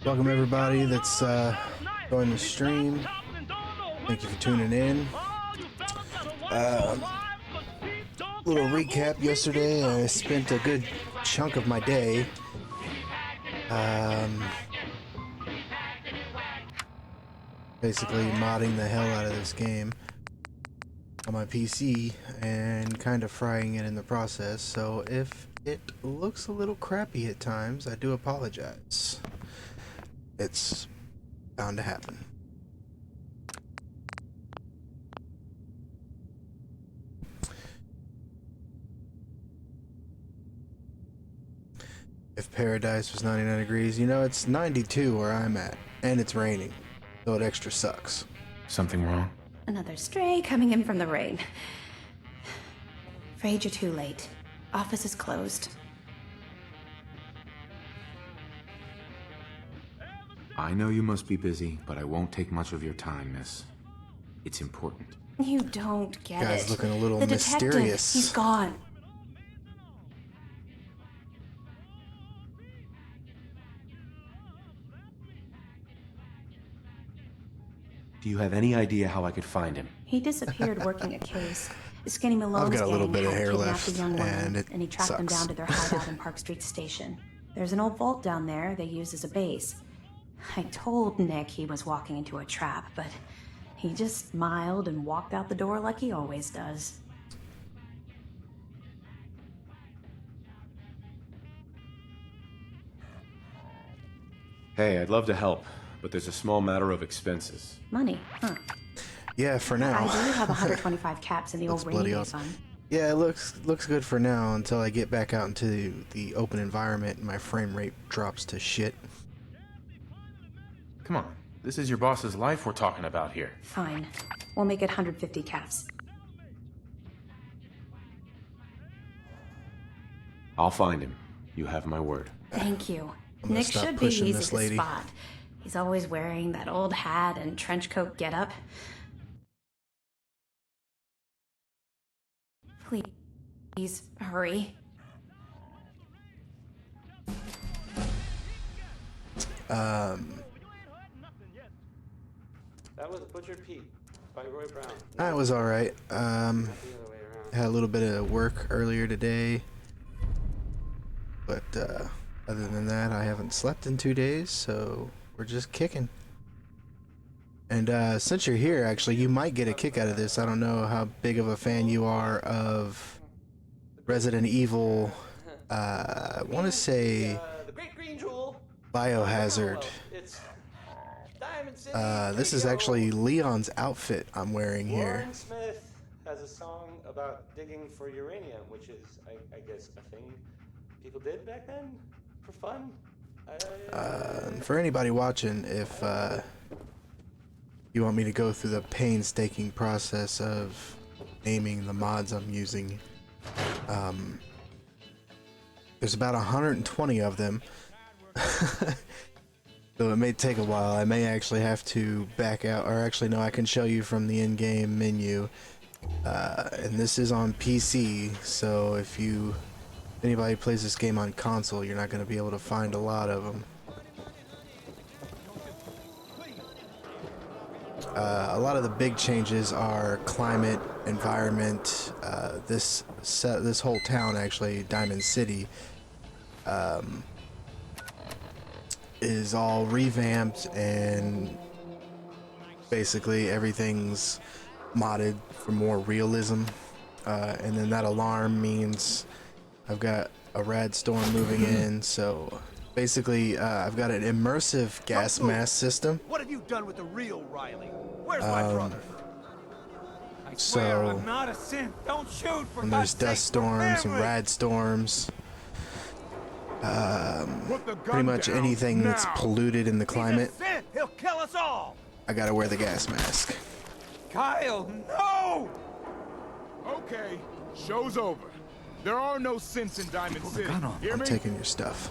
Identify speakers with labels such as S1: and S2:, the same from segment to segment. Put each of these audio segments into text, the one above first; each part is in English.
S1: Welcome everybody that's joining the stream. Thank you for tuning in. Little recap yesterday. I spent a good chunk of my day basically modding the hell out of this game on my PC and kind of frying it in the process. So if it looks a little crappy at times, I do apologize. It's bound to happen. If paradise was 99 degrees, you know, it's 92 where I'm at, and it's raining, so it extra sucks.
S2: Something wrong?
S3: Another stray coming in from the rain. Afraid you're too late. Office is closed.
S2: I know you must be busy, but I won't take much of your time, miss. It's important.
S3: You don't get it.
S1: Guy's looking a little
S3: the
S1: mysterious.
S3: Detective, he's gone.
S2: Do you have any idea how I could find him?
S3: He disappeared working a case. Skinny Malone's
S1: I've got a little
S3: gang
S1: bit of
S3: had
S1: hair
S3: kidnapped
S1: left,
S3: a young woman,
S1: and
S3: he tracked them
S1: sucks.
S3: down to their hideout in Park Street Station. There's an old vault down there they use as a base. I told Nick he was walking into a trap, but he just smiled and walked out the door like he always does.
S2: Hey, I'd love to help, but there's a small matter of expenses.
S3: Money, huh?
S1: Yeah, for now.
S3: I do have 125 caps in the old rainy day fund.
S1: Yeah, it looks good for now until I get back out into the open environment and my frame rate drops to shit.
S2: Come on, this is your boss's life we're talking about here.
S3: Fine. We'll make it 150 caps.
S2: I'll find him. You have my word.
S3: Thank you.
S1: I'm gonna
S3: Nick
S1: stop
S3: should be
S1: pushing
S3: easy
S1: this
S3: to
S1: lady.
S3: spot. He's always wearing that old hat and trench coat getup. Please, hurry.
S4: That was Butchered Pete by Roy Brown.
S1: That was alright.
S4: The other way around.
S1: Had a little bit of work earlier today, but other than that, I haven't slept in 2 days, so we're just kicking. And since you're here, actually, you might get a kick out of this. I don't know how big of a fan you are of Resident Evil. I want to say
S4: The Great Green Jewel.
S1: Biohazard.
S4: It's Diamond City.
S1: This is actually Leon's outfit I'm wearing here.
S4: Warren Smith has a song about digging for uranium, which is, I guess, a thing people did back then for fun.
S1: For anybody watching, if you want me to go through the painstaking process of naming the mods I'm using, there's about 120 of them. So it may take a while. I may actually have to back out, or actually no, I can show you from the in-game menu. And this is on PC, so if anybody plays this game on console, you're not going to be able to find a lot of them. A lot of the big changes are climate, environment. This whole town, actually, Diamond City, is all revamped, and basically everything's modded for more realism. And then that alarm means I've got a rad storm moving in, so basically I've got an immersive gas mask system.
S5: What have you done with the real Riley? Where's my brother? I
S1: swear
S5: I'm not a synth. Don't shoot for
S1: And there's
S5: God's
S1: dust
S5: sake,
S1: storms and
S5: family.
S1: rad storms.
S5: Put the gun
S1: Pretty much
S5: down
S1: anything that's
S5: now.
S1: polluted in the climate,
S5: He's a synth. He'll kill us all.
S1: I gotta wear the gas mask.
S5: Kyle, no!
S6: Okay, show's over. There are no synths in Diamond City. Hear
S1: I'm
S6: me?
S1: taking your stuff.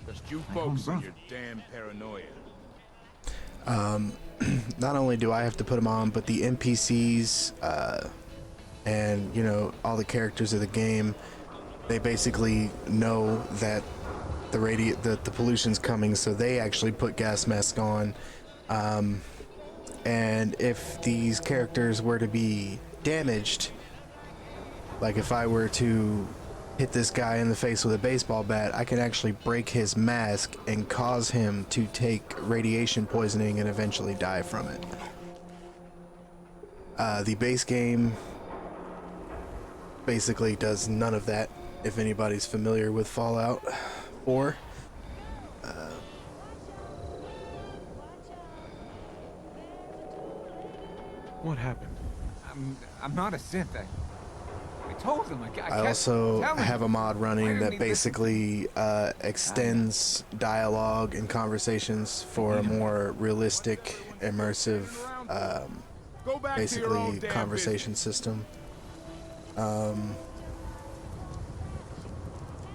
S6: Just you folks and your damn paranoia.
S1: Not only do I have to put them on, but the NPCs and, you know, all the characters of the game, they basically know that the pollution's coming, so they actually put gas masks on. And if these characters were to be damaged, like if I were to hit this guy in the face with a baseball bat, I can actually break his mask and cause him to take radiation poisoning and eventually die from it. The base game basically does none of that, if anybody's familiar with Fallout 4.
S7: What happened? I'm not a synth. I told him
S1: I also have a mod running that basically extends dialogue and conversations for a more realistic, immersive,
S6: Go back to your own
S1: basically
S6: damn
S1: conversation system.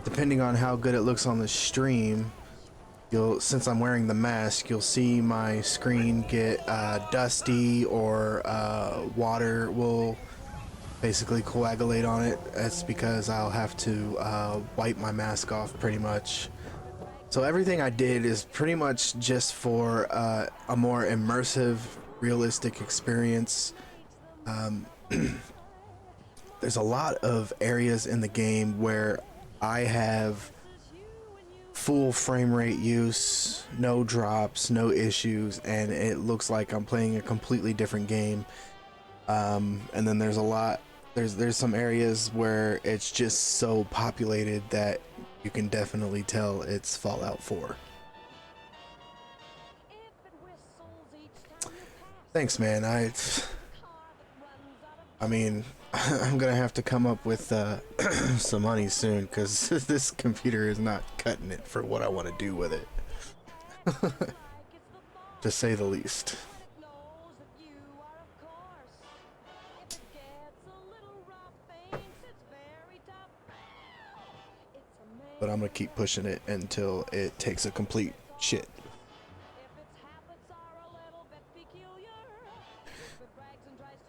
S1: Depending on how good it looks on the stream, since I'm wearing the mask, you'll see my screen get dusty, or water will basically coagulate on it. That's because I'll have to wipe my mask off pretty much. So everything I did is pretty much just for a more immersive, realistic experience. There's a lot of areas in the game where I have full frame rate use, no drops, no issues, and it looks like I'm playing a completely different game. And then there's some areas where it's just so populated that you can definitely tell it's Fallout 4. Thanks, man. I mean, I'm gonna have to come up with some money soon, because this computer is not cutting it for what I want to do with it, to say the least. But I'm gonna keep pushing it until it takes a complete shit.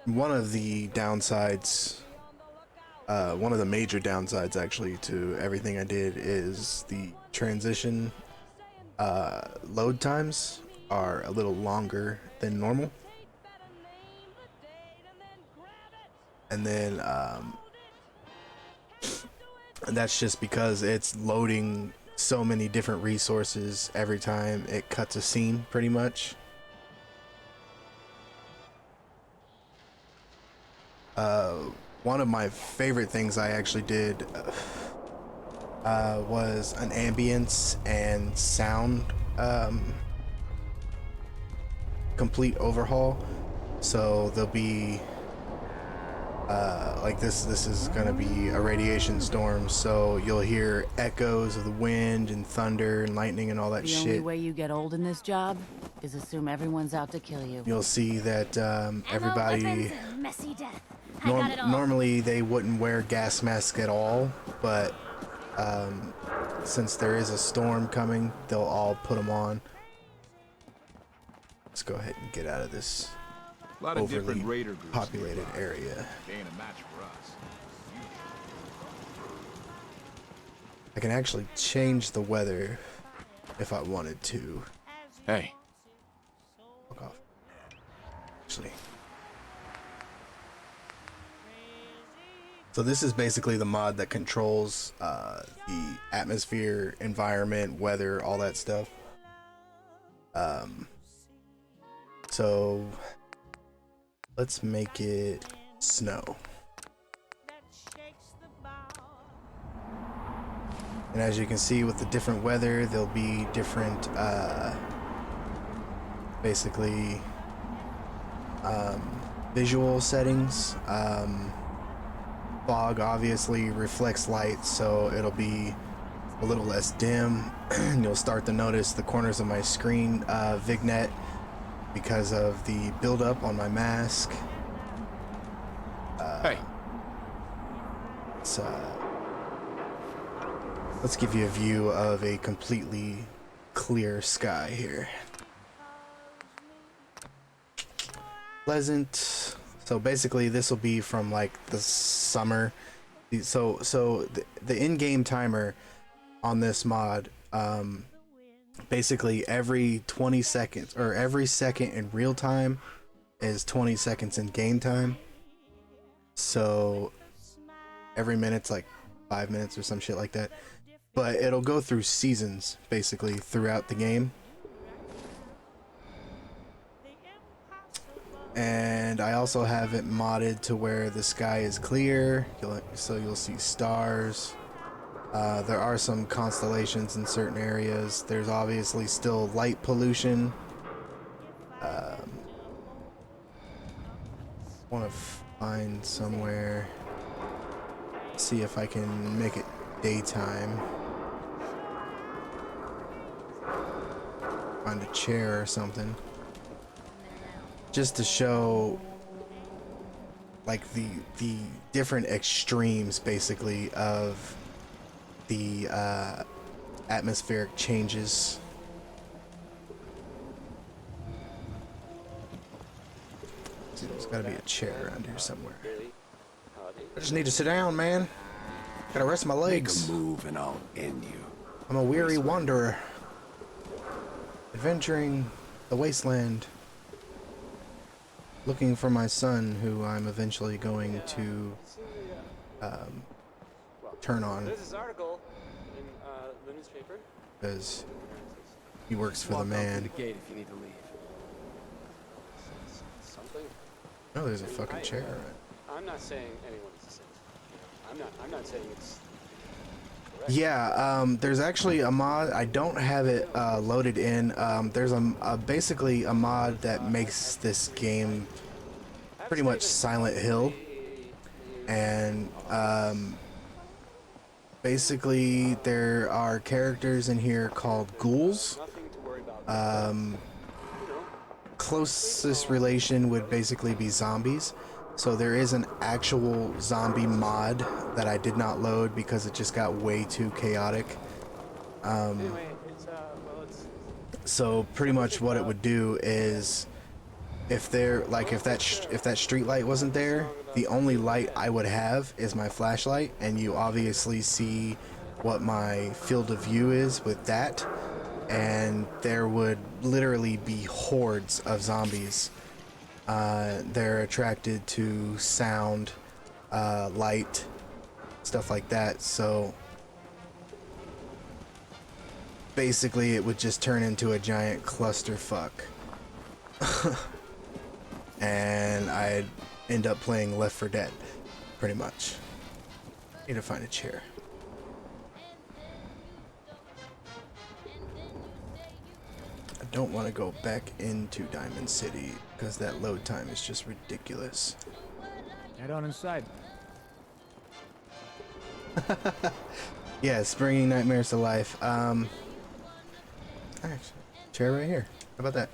S1: One of the downsides, one of the major downsides actually to everything I did, is the transition load times are a little longer than normal. And then and that's just because it's loading so many different resources every time it cuts a scene, pretty much. One of my favorite things I actually did was an ambience and sound complete overhaul. So there'll be like this is gonna be a radiation storm, so you'll hear echoes of the wind and thunder and lightning and all that shit.
S8: The only way you get old in this job is assume everyone's out to kill you.
S1: You'll see that everybody
S9: messy death.
S1: normally they wouldn't wear gas masks at all, but since there is a storm coming, they'll all put them on. Let's go ahead and get out of this
S6: A lot of
S1: overly
S6: different raider groups
S1: populated
S6: nearby.
S1: area.
S6: They ain't a match for us.
S1: I can actually change the weather if I wanted to.
S7: Hey.
S1: Fuck off. Actually. So this is basically the mod that controls the atmosphere, environment, weather, all that stuff. So let's make it snow. And as you can see, with the different weather, there'll be different basically visual settings. Fog obviously reflects light, so it'll be a little less dim. And you'll start to notice the corners of my screen vignette because of the buildup on my mask.
S7: Hey.
S1: Let's give you a view of a completely clear sky here. pleasant. So basically this will be from like the summer. So the in-game timer on this mod, basically every 20 seconds or every second in real time is 20 seconds in game time. So every minute's like 5 minutes or some shit like that. But it'll go through seasons basically throughout the game. And I also have it modded to where the sky is clear, so you'll see stars. There are some constellations in certain areas. There's obviously still light pollution. Want to find somewhere, see if I can make it daytime. Find a chair or something, just to show like the different extremes basically of the atmospheric changes. There's got to be a chair around here somewhere. I just need to sit down, man. Gotta rest my legs.
S5: Make a move and I'll end you.
S1: I'm a weary wanderer, adventuring the wasteland, looking for my son, who I'm eventually going to turn on,
S4: There's this article in the newspaper.
S1: because he works for the
S5: Walk out through
S1: man.
S5: the gate if you need to leave.
S4: Something.
S1: Oh, there's a fucking chair.
S4: I'm not saying anyone is a saint. I'm not saying it's correct.
S1: Yeah, there's actually a mod. I don't have it loaded in. There's basically a mod that makes this game pretty much Silent Hill, and basically there are characters in here called ghouls.
S4: Nothing to worry about.
S1: Closest relation would basically be zombies. So there is an actual zombie mod that I did not load because it just got way too chaotic.
S4: Anyway, it's
S1: So pretty much what it would do is, if that street light wasn't there, the only light I would have is my flashlight, and you obviously see what my field of view is with that, and there would literally be hordes of zombies. They're attracted to sound, light, stuff like that. So basically it would just turn into a giant clusterfuck. And I'd end up playing Left 4 Dead, pretty much. Need to find a chair. I don't want to go back into Diamond City because that load time is just ridiculous.
S7: Head on inside.
S1: Yeah, it's bringing nightmares to life. Actually, chair right here. How about that?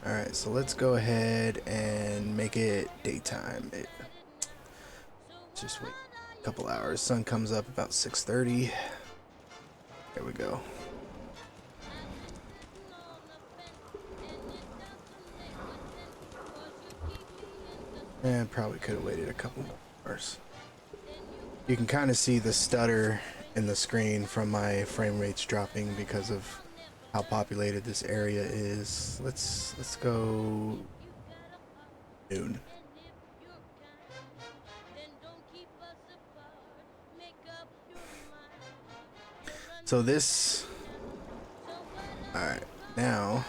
S1: Alright, so let's go ahead and make it daytime. Just wait a couple hours. Sun comes up about 6:30. There we go. And probably could have waited a couple more hours. You can kind of see the stutter in the screen from my frame rates dropping because of how populated this area is. Let's go noon. So this, all right, now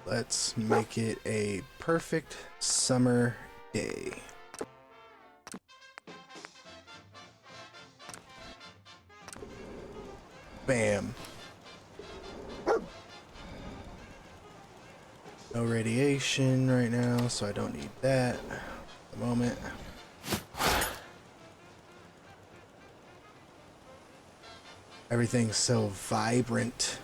S1: let's make it a perfect summer day. Bam. No radiation right now, so I don't need that at the moment. Everything's so vibrant.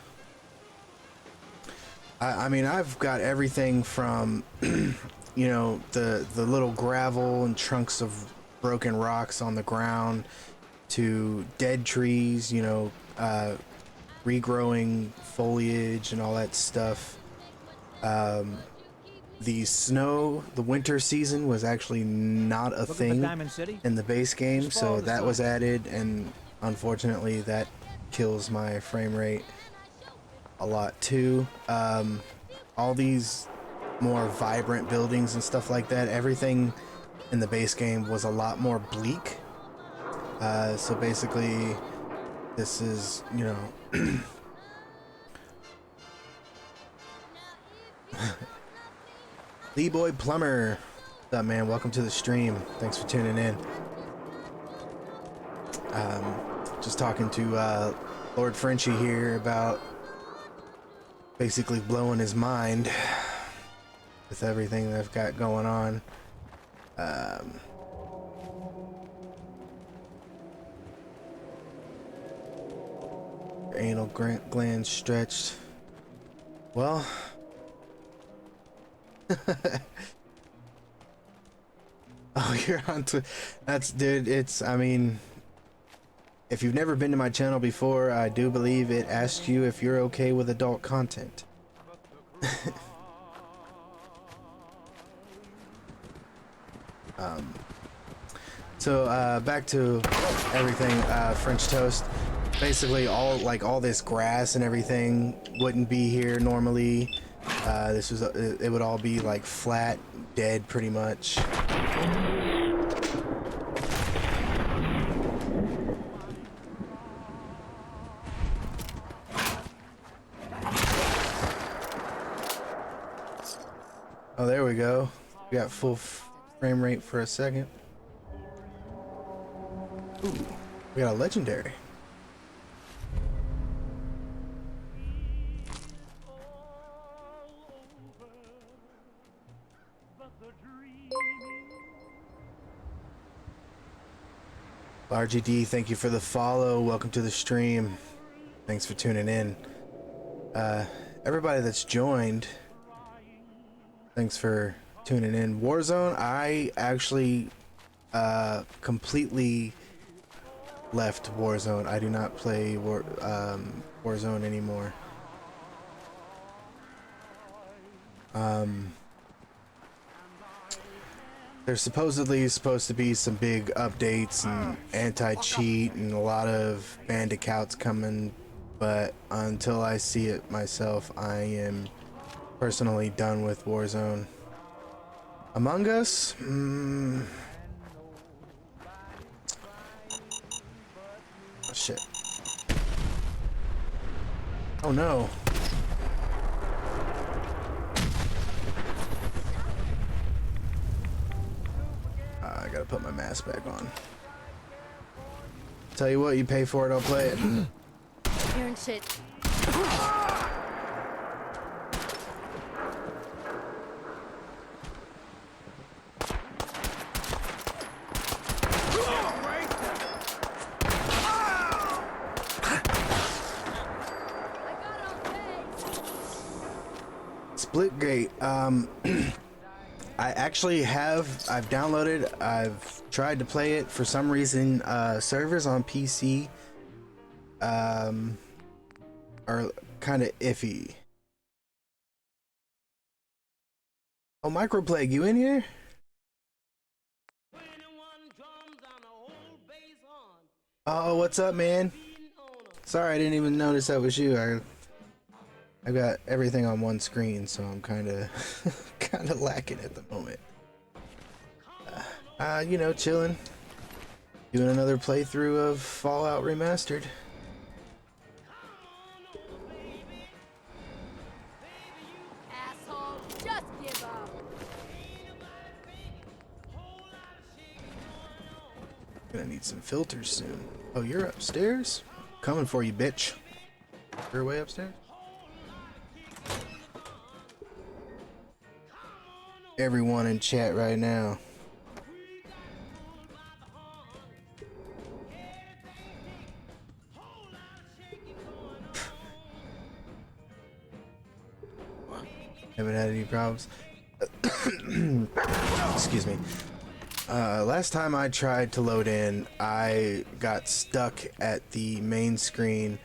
S1: I mean, I've got everything from, you know, the little gravel and chunks of broken rocks on the ground to dead trees, you know, regrowing foliage and all that stuff. The winter season was actually not a thing in the base game, so that was added, and unfortunately that kills my frame rate a lot too. All these more vibrant buildings and stuff like that, everything in the base game was a lot more bleak. So basically this is, you know, Lee Boy Plumber, what's up, man? Welcome to the stream. Thanks for tuning in. Just talking to Lord Frenchie here about basically blowing his mind with everything that I've got going on. Anal gland stretched. Well, oh, you're on to that's, dude, it's, I mean, if you've never been to my channel before, I do believe it asks you if you're okay with adult content. So back to everything, French toast. Basically all this grass and everything wouldn't be here normally. It would all be like flat, dead pretty much. Oh, there we go. We got full frame rate for a second. Ooh, we got a legendary. RGD, thank you for the follow. Welcome to the stream. Thanks for tuning in. Everybody that's joined, thanks for tuning in. Warzone, I actually completely left Warzone. I do not play Warzone anymore. There's supposed to be some big updates and anti-cheat and a lot of bandicouts coming, but until I see it myself, I am personally done with Warzone. Among Us? Oh, shit. Oh no. I gotta put my mask back on. Tell you what, you pay for it, I'll play it.
S9: Hearing shit.
S1: Splitgate. I've downloaded, I've tried to play it. For some reason, servers on PC are kind of iffy. Oh, Microplague, you in here? Oh, what's up, man? Sorry, I didn't even notice that was you. I've got everything on one screen, so I'm kind of lacking at the moment. You know, chilling, doing another playthrough of Fallout Remastered.
S9: Asshole, just give up.
S1: Gonna need some filters soon. Oh, you're upstairs? Coming for you, bitch. You're way upstairs? Everyone in chat right now. Haven't had any problems. Excuse me. Last time I tried to load in, I got stuck at the main screen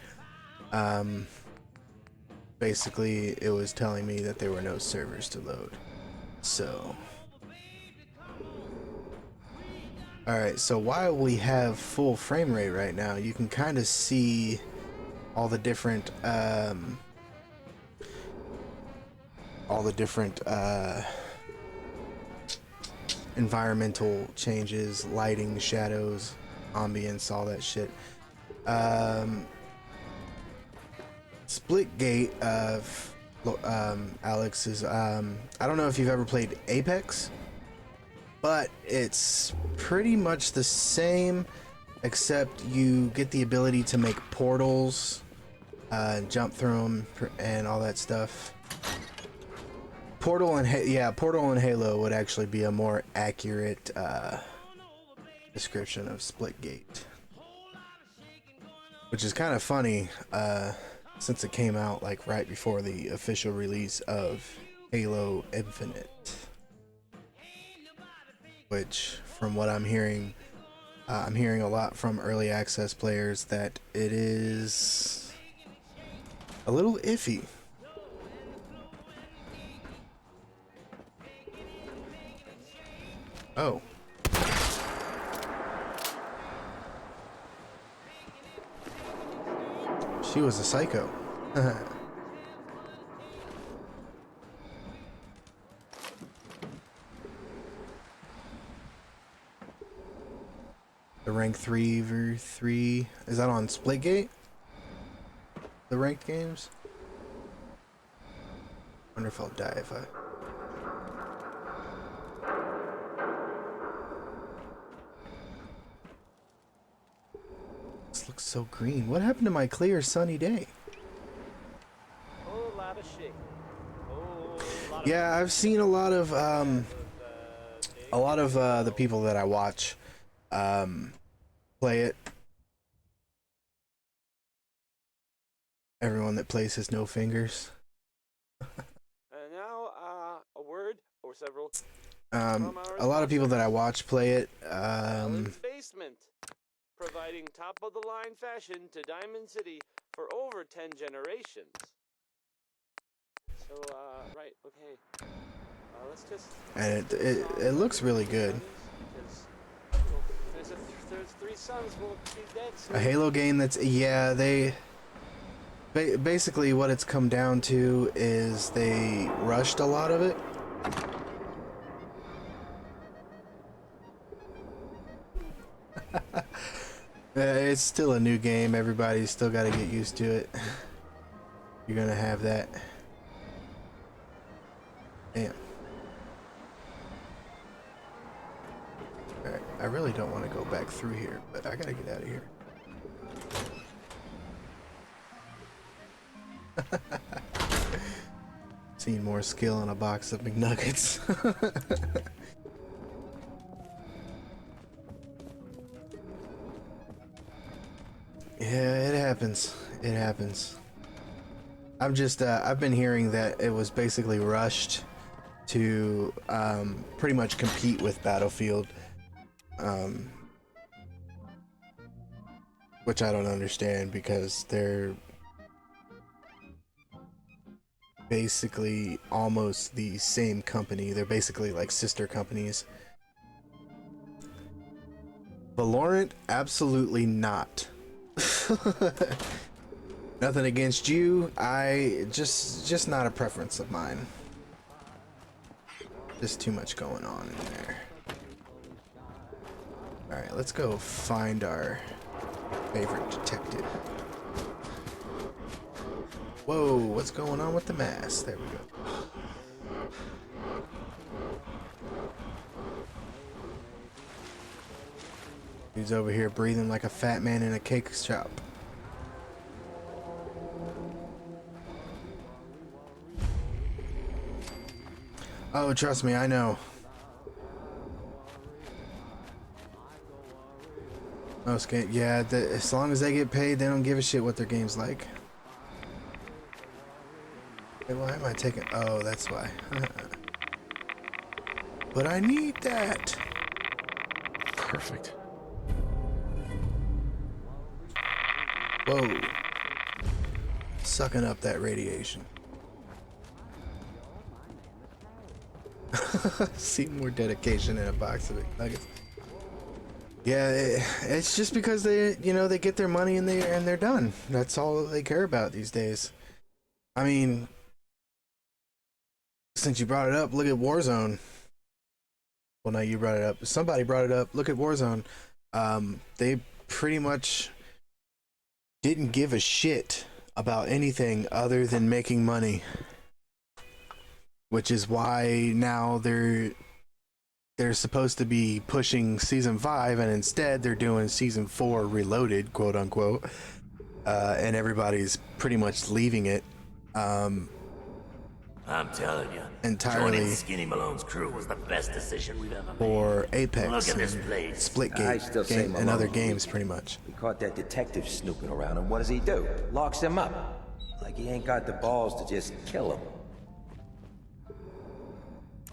S1: Basically, it was telling me that there were no servers to load. So, alright, so while we have full frame rate right now, you can kind of see all the different, environmental changes, lighting, shadows, ambience, all that shit. Splitgate of Alex is I don't know if you've ever played Apex, but it's pretty much the same, except you get the ability to make portals, jump through them, and all that stuff. Portal and Halo would actually be a more accurate description of Splitgate, which is kind of funny since it came out like right before the official release of Halo Infinite, which from what I'm hearing a lot from early access players that it is a little iffy. Oh. She was a psycho. The rank 3v3. Is that on Splitgate? The ranked games? Wonder if I'll die if I... This looks so green. What happened to my clear sunny day? Yeah, I've seen a lot of the people that I watch play it. Everyone that plays has no fingers.
S4: And now, a word or several.
S1: A lot of people that I watch play it.
S4: Basement, providing top of the line fashion to Diamond City for over 10 generations. So, right, okay. Let's just.
S1: And it looks really good.
S4: There's 3 sons will be dead soon.
S1: A Halo game that's, yeah, they basically what it's come down to is they rushed a lot of it. It's still a new game. Everybody's still got to get used to it. You're gonna have that. Damn. Alright, I really don't want to go back through here, but I gotta get out of here. Seen more skill in a box of McNuggets. Yeah, it happens. It happens. I'm just, I've been hearing that it was basically rushed to pretty much compete with Battlefield, which I don't understand because they're basically almost the same company. They're basically like sister companies. Valorant, absolutely not. Nothing against you. I just not a preference of mine. Just too much going on in there. All right, let's go find our favorite detective. Whoa, what's going on with the mask? There we go. He's over here breathing like a fat man in a cake shop. Oh, trust me, I know. Most game, yeah, as long as they get paid, they don't give a shit what their game's like. Hey, why am I taking... Oh, that's why. But I need that.
S2: Perfect.
S1: Whoa. sucking up that radiation. See more dedication in a box of nuggets. Yeah, it's just because they, you know, they get their money and they're done. That's all they care about these days. I mean, since you brought it up, look at Warzone. Well, no, you brought it up. Somebody brought it up. Look at Warzone. They pretty much didn't give a shit about anything other than making money, which is why now they're supposed to be pushing season 5, and instead they're doing season 4 reloaded, quote unquote, and everybody's pretty much leaving it.
S10: I'm telling you,
S1: entirely
S10: joining Skinny Malone's crew was the best decision we've ever made.
S1: For Apex,
S10: look at this
S1: and
S10: place.
S1: Splitgate, game, and other games, pretty much.
S11: We caught that detective snooping around, and what does he do? Locks him up. Like he ain't got the balls to just kill him.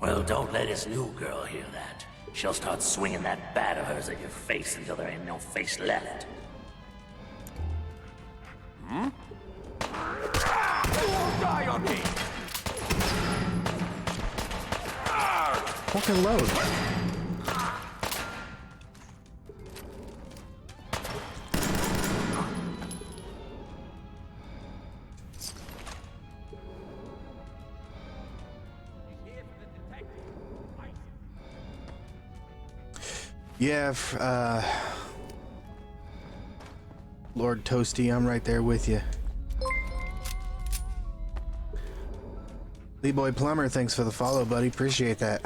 S10: Well, don't let his new girl hear that. She'll start swinging that bat of hers at your face until there ain't no face left.
S5: Hmm? Die on me!
S1: Fucking load. Yeah, Lord Toasty, I'm right there with you. Lee Boy Plumber, thanks for the follow, buddy. Appreciate that.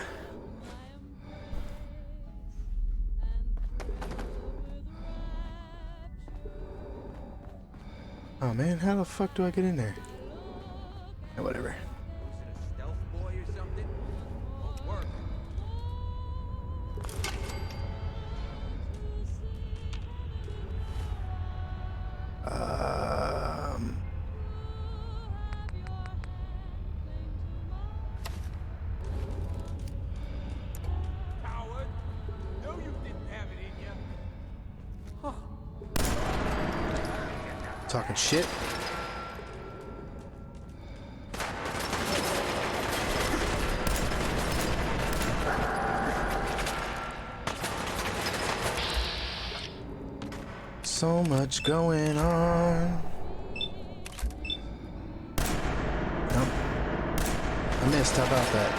S1: Oh man, how the fuck do I get in there? Yeah, whatever.
S5: Stealth boy or something? Won't work. Coward! No, you didn't have it in you.
S1: Talking shit. So much going on. Nope. I missed. How about that?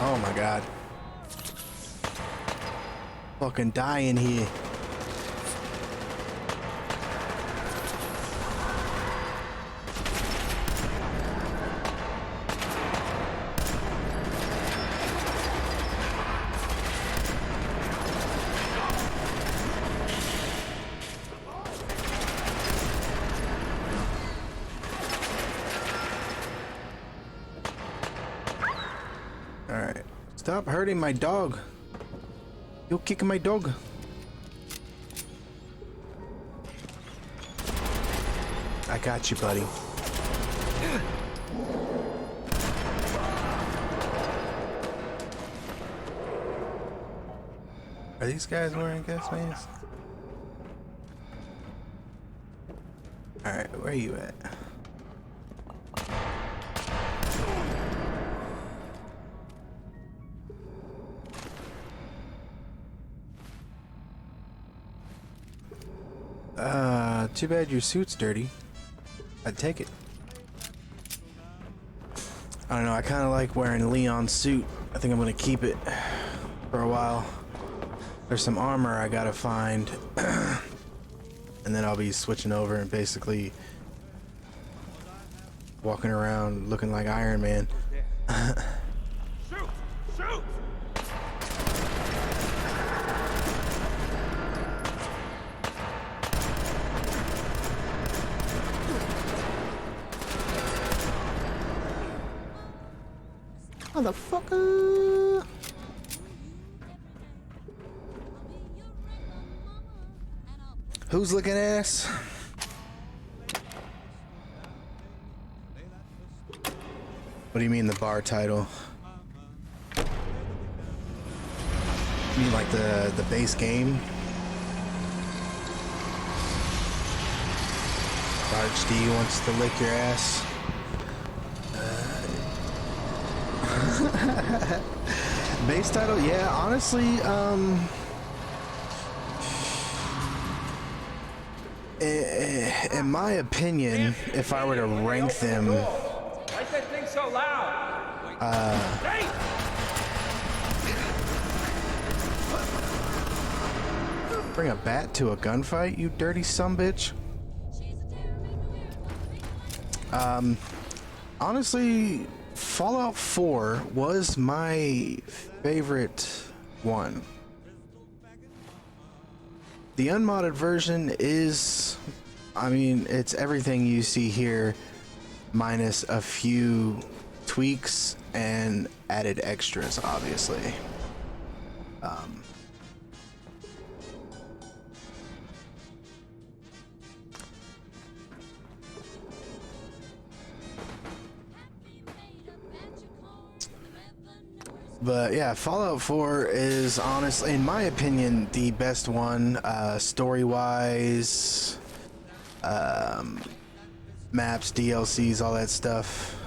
S1: Oh my god. Fucking dying here. Alright. Stop hurting my dog. You're kicking my dog. I got you, buddy. Are these guys wearing gas masks? Alright, where are you at? Too bad your suit's dirty. I'd take it. I don't know, I kind of like wearing Leon's suit. I think I'm gonna keep it for a while. There's some armor I gotta find. And then I'll be switching over and basically walking around looking like Iron Man.
S5: Shoot! Shoot!
S1: Motherfucker! Who's looking ass? What do you mean the bar title? You mean like the base game? Large D wants to lick your ass. Base title, yeah, honestly, in my opinion, if I were to rank them,
S5: Why is that thing so loud?
S1: bring a bat to a gunfight, you dirty sumbitch. Honestly, Fallout 4 was my favorite one. The unmodded version is, I mean, it's everything you see here, minus a few tweaks and added extras, obviously. But yeah, Fallout 4 is honestly, in my opinion, the best one, story-wise, maps, DLCs, all that stuff.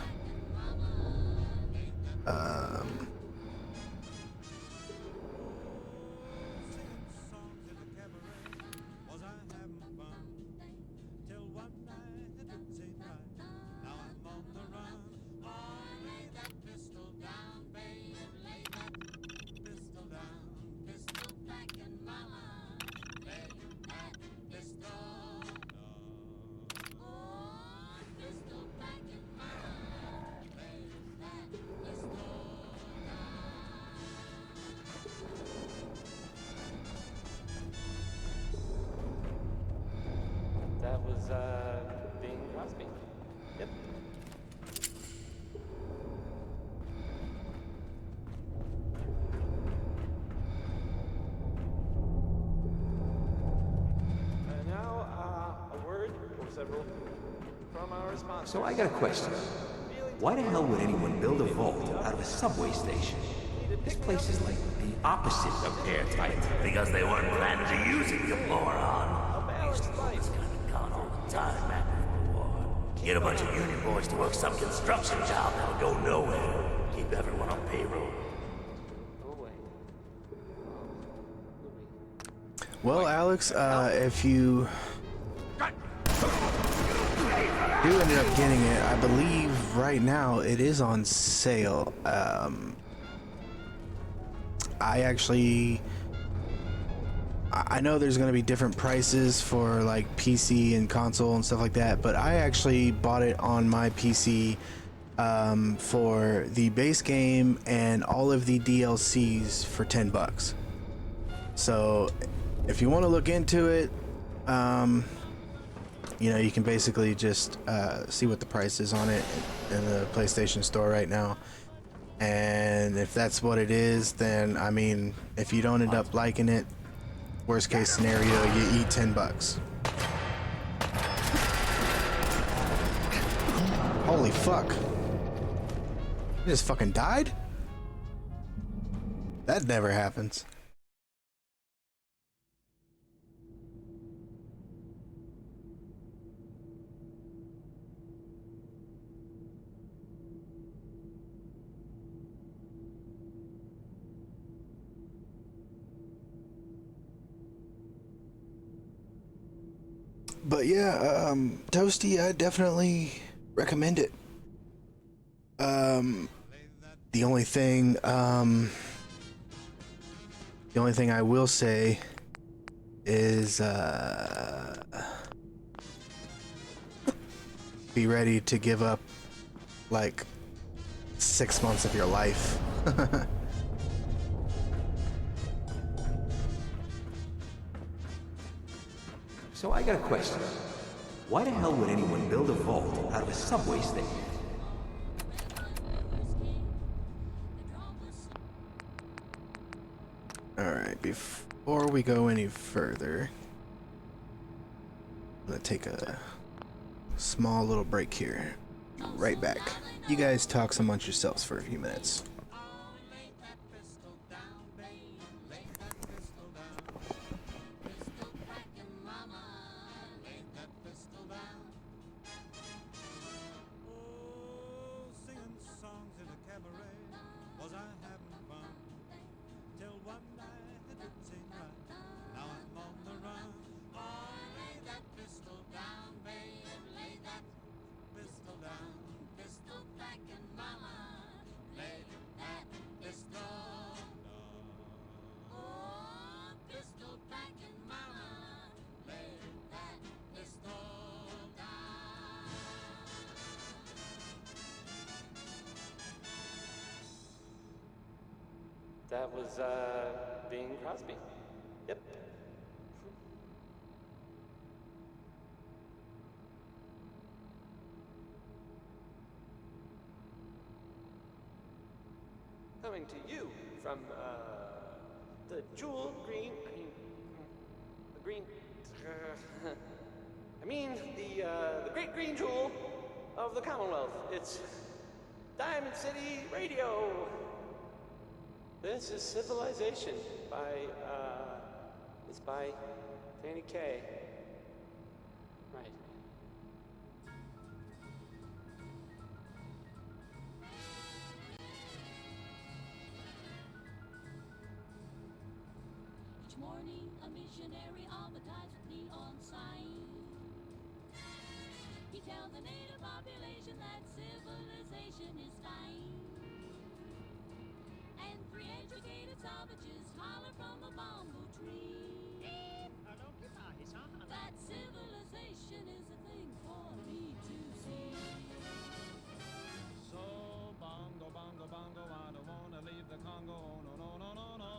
S4: That was, Bing Crosby. Yep. Now, a word or several from our sponsor.
S11: So I got a question. Why the hell would anyone build a vault out of a subway station? This place is like the opposite of airtight.
S10: Because they weren't planning to use it, you moron.
S4: A balanced life.
S10: It's kind of con all the time, man, before the war. Get a bunch of union boys to work some construction job that'll go nowhere. Keep everyone on payroll.
S4: Go away.
S1: Well, Alex, if you do end up getting it, I believe right now it is on sale. I know there's going to be different prices for like PC and console and stuff like that, but I actually bought it on my PC for the base game and all of the DLCs for $10. So if you want to look into it, you know, you can basically just see what the price is on it in the PlayStation Store right now. And if that's what it is, then I mean, if you don't end up liking it, worst case scenario, you eat $10. Holy fuck. He just fucking died? That never happens. But yeah, Toasty, I definitely recommend it. The only thing I will say is be ready to give up like 6 months of your life.
S11: So I got a question. Why the hell would anyone build a vault out of a subway station?
S1: Alright, before we go any further, I'm gonna take a small little break here. Right back. You guys talk amongst yourselves for a few minutes.
S4: That was, Bing Crosby. Yep. Coming to you from, the jewel green, the green, the great green jewel of the Commonwealth. It's Diamond City Radio. This is Civilization by, it's by Danny Kaye. Right.
S9: Each morning, a missionary advertised with neon sign. He tells the native population that civilization is dying. And three educated savages holler from a bamboo tree that civilization is a thing for me to see.
S5: So, bongo, bongo, bongo, I don't wanna leave the Congo. Oh, no, no, no, no, no.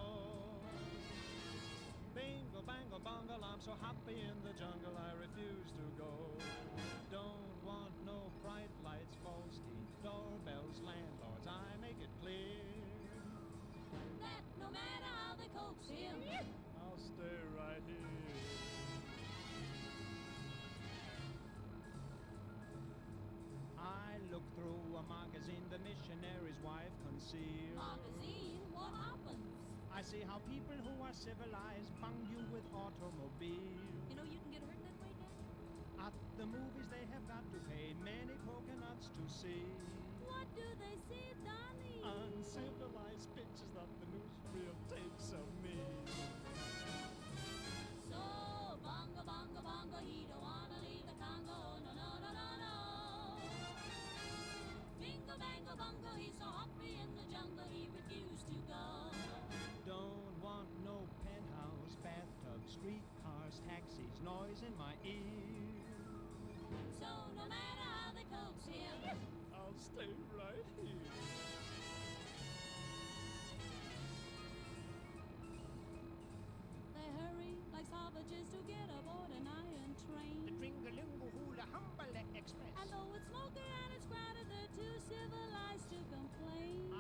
S5: Bingo, bango, bongo, I'm so happy in the jungle, I refuse to go. Don't want no bright lights, false teeth, doorbells, landlords, I make it clear
S9: That no matter how they coax him,
S5: I'll stay right here. I look through a magazine the missionary's wife concealed.
S9: magazine, what happens?
S5: I see how people who are civilized bung you with automobiles.
S9: You know you can get hurt that way, Dad?
S5: At the movies they have got to pay many coconuts to see.
S9: What do they see, Donnie?
S5: Uncivilized pictures that the newsreel takes of me.
S9: So, bongo, bongo, bongo, he don't wanna leave the Congo, no, no, no, no, no. Bingo, bango, bongo, he's so happy in the jungle, he refused to go.
S5: Don't want no penthouse, bathtub, streetcars, taxis, noise in my ear.
S9: So, no matter how they coax him,
S5: I'll stay right here.
S9: they hurry like savages to get aboard an iron train.
S5: The Tringalingo Hula Humbale Express.
S9: And though it's smoky and it's crowded, they're too civilized to complain.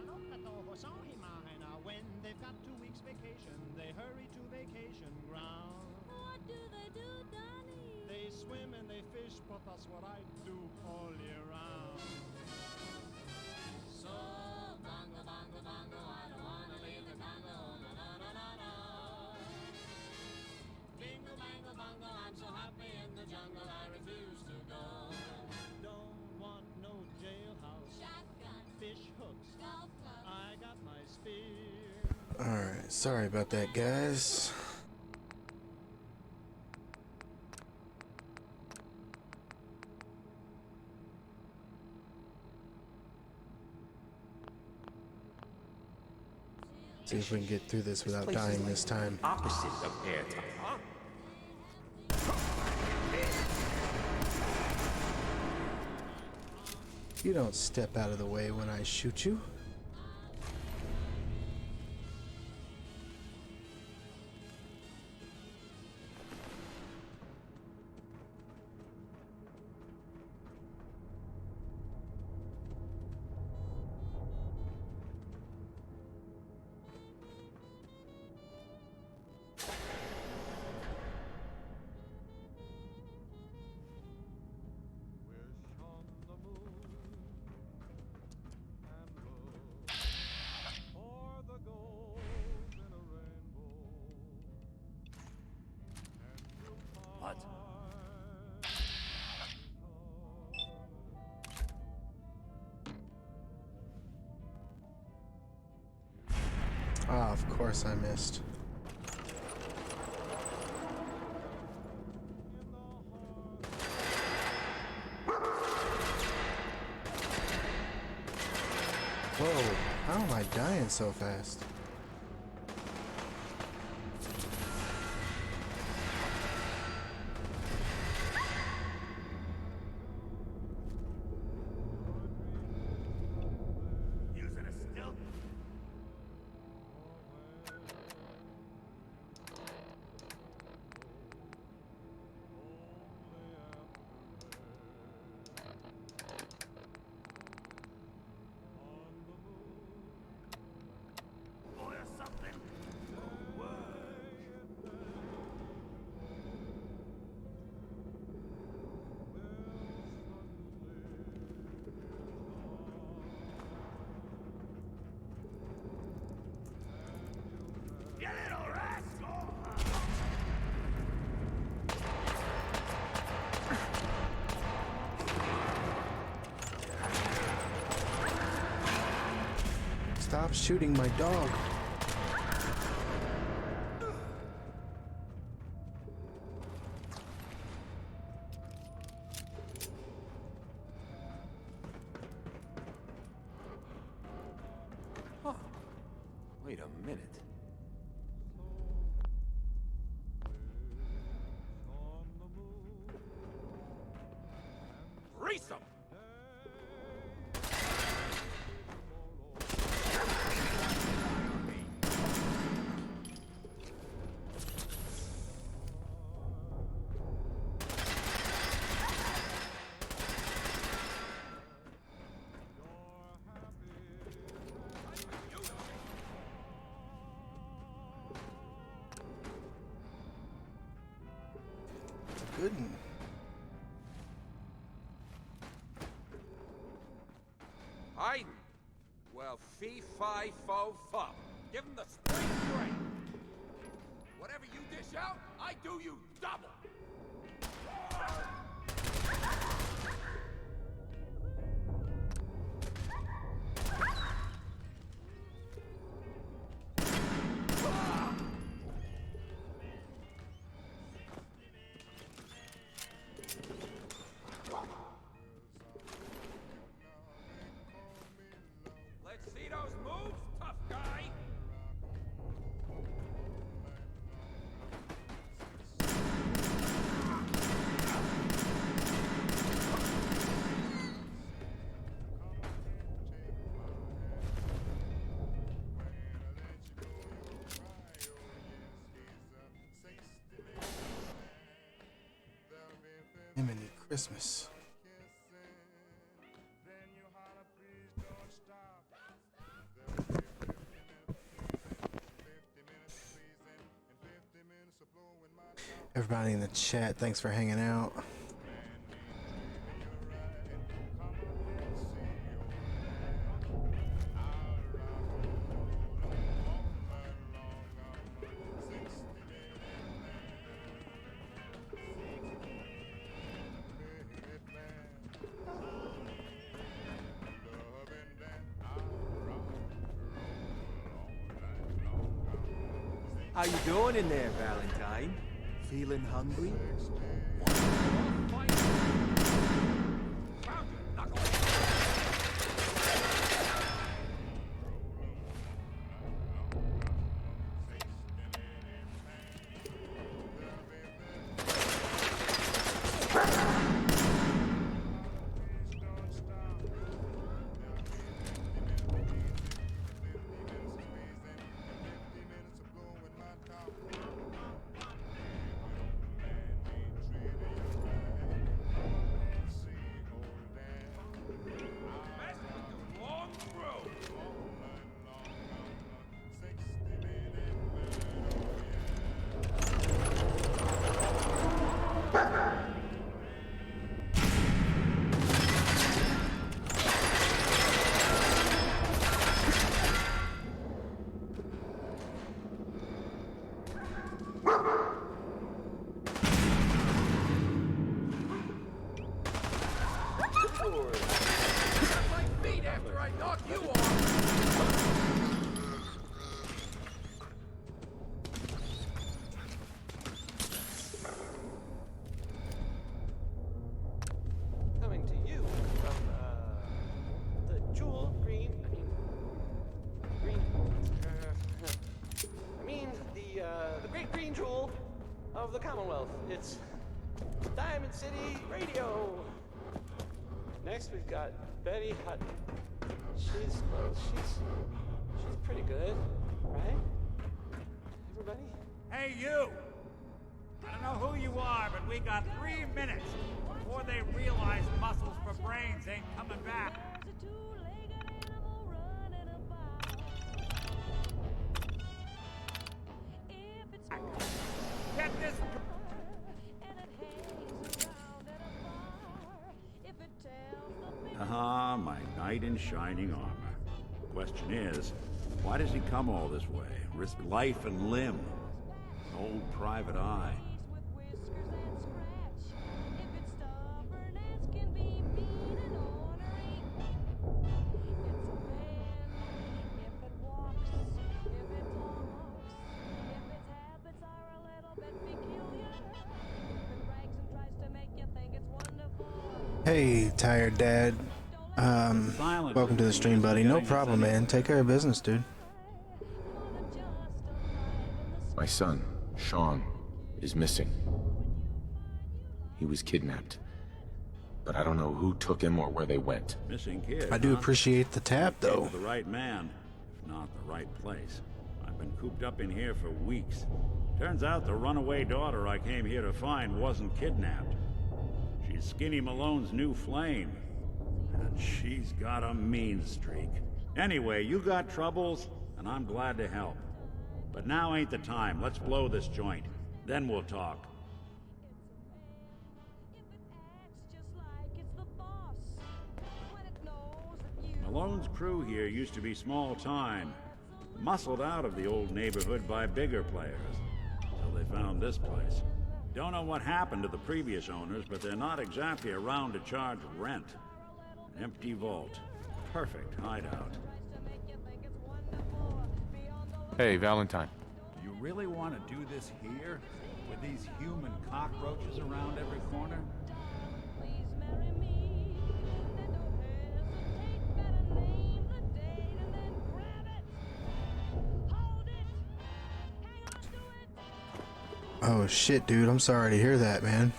S5: When they've got 2 weeks vacation, they hurry to vacation ground.
S9: What do they do, Donnie?
S5: They swim and they fish, but that's what I do all year round.
S9: So, bongo, bongo, bongo, I don't wanna leave the Congo, no, no, no, no, no. Bingo, bango, bongo, I'm so happy in the jungle, I refuse to go.
S5: Don't want no jailhouse,
S9: Shotgun,
S5: fish hooks,
S9: golf club.
S5: I got my spear.
S1: Alright, sorry about that, guys. See if we can get through this without
S11: place is
S1: dying
S11: like
S1: this time.
S11: Opposite of airtime. Huh?
S1: You don't step out of the way when I shoot you.
S5: Wish on the moon and look for the gold in a rainbow, and you'll find
S10: What?
S1: Ah, of course I missed. Whoa, how am I dying so fast?
S10: Using a stilt?
S1: Stop shooting my dog.
S11: Huh. Wait a minute. Race 'em!
S1: Good.
S11: Hiding? Well, fee, fi, fo, fum. Give him the spring straight. Whatever you dish out, I do you double. Let's see those moves, tough guy.
S1: Jiminy Christmas. Everybody in the chat, thanks for hanging out.
S11: How you doing in there, Valentine? Feeling hungry?
S4: Coming to you from the jewel green. The great green jewel of the Commonwealth. It's Diamond City Radio. Next we've got Betty Hutton. She's pretty good, right? Everybody?
S5: Hey, you! I don't know who you are, but we got 3 minutes before they realize muscles for brains ain't coming back. Get this.
S12: Ah, my knight in shining armor. Question is, why does he come all this way? Risk life and limb? Old private eye.
S1: Hey, tired dad. Welcome to the stream, buddy. No problem, man. Take care of business, dude.
S2: My son, Sean, is missing. He was kidnapped. But I don't know who took him or where they went.
S12: Missing kid.
S1: I do appreciate the tap, though.
S12: The right man, if not the right place. I've been cooped up in here for weeks. Turns out the runaway daughter I came here to find wasn't kidnapped. She's Skinny Malone's new flame. And she's got a mean streak. Anyway, you got troubles, and I'm glad to help. But now ain't the time. Let's blow this joint. Then we'll talk. Malone's crew here used to be small time. Muscled out of the old neighborhood by bigger players. Till they found this place. Don't know what happened to the previous owners, but they're not exactly around to charge rent. An empty vault. Perfect hideout.
S2: Hey, Valentine.
S12: You really want to do this here? With these human cockroaches around every corner?
S1: Oh shit, dude. I'm sorry to hear that, man.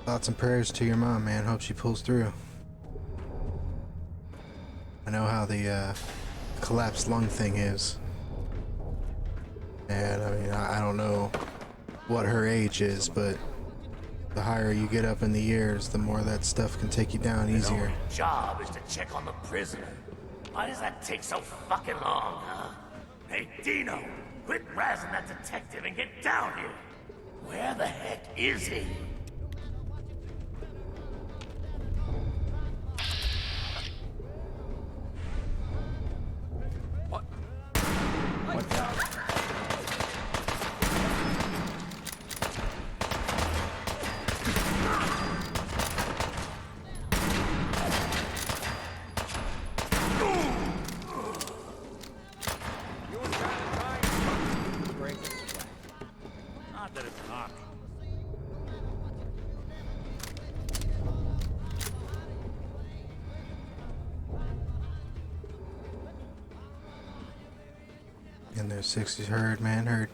S1: Thoughts and prayers to your mom, man. Hope she pulls through. I know how the collapsed lung thing is. And I mean, I don't know what her age is, but the higher you get up in the years, the more that stuff can take you down easier.
S10: Your job is to check on the prisoner. Why does that take so fucking long, huh? Hey, Dino, quit razzing that detective and get down here. Where the heck is he?
S11: What? What's up?
S12: Not that it's not.
S1: In their 60s, heard, man, heard.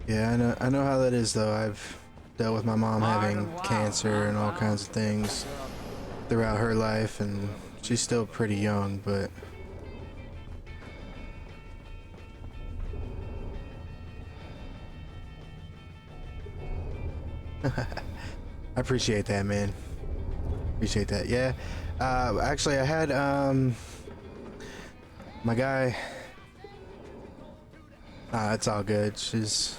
S1: Yeah, I know how that is, though. I've dealt with my mom having cancer and all kinds of things throughout her life, and she's still pretty young, but I appreciate that, man. Appreciate that. Yeah. Actually, I had my guy. It's all good. She's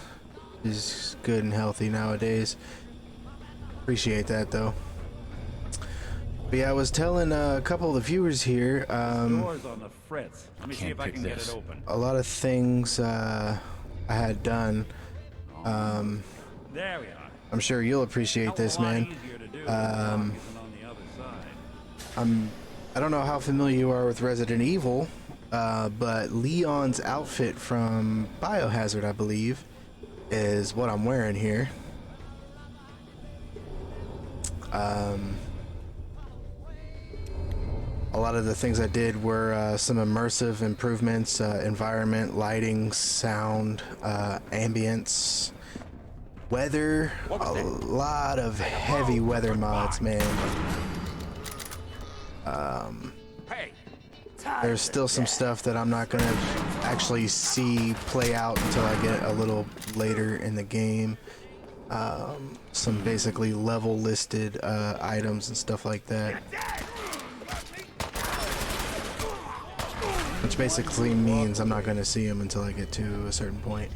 S1: good and healthy nowadays. Appreciate that, though. But yeah, I was telling a couple of the viewers here.
S12: Doors on the fritz. Let me see if I can get it open.
S1: A lot of things I had done.
S12: There we are.
S1: I'm sure you'll appreciate this, man. I don't know how familiar you are with Resident Evil, but Leon's outfit from Biohazard, I believe, is what I'm wearing here. A lot of the things I did were some immersive improvements, environment, lighting, sound, ambience, weather, a lot of heavy weather mods, man. There's still some stuff that I'm not gonna actually see play out until I get a little later in the game. Some basically level listed items and stuff like that, which basically means I'm not gonna see them until I get to a certain point.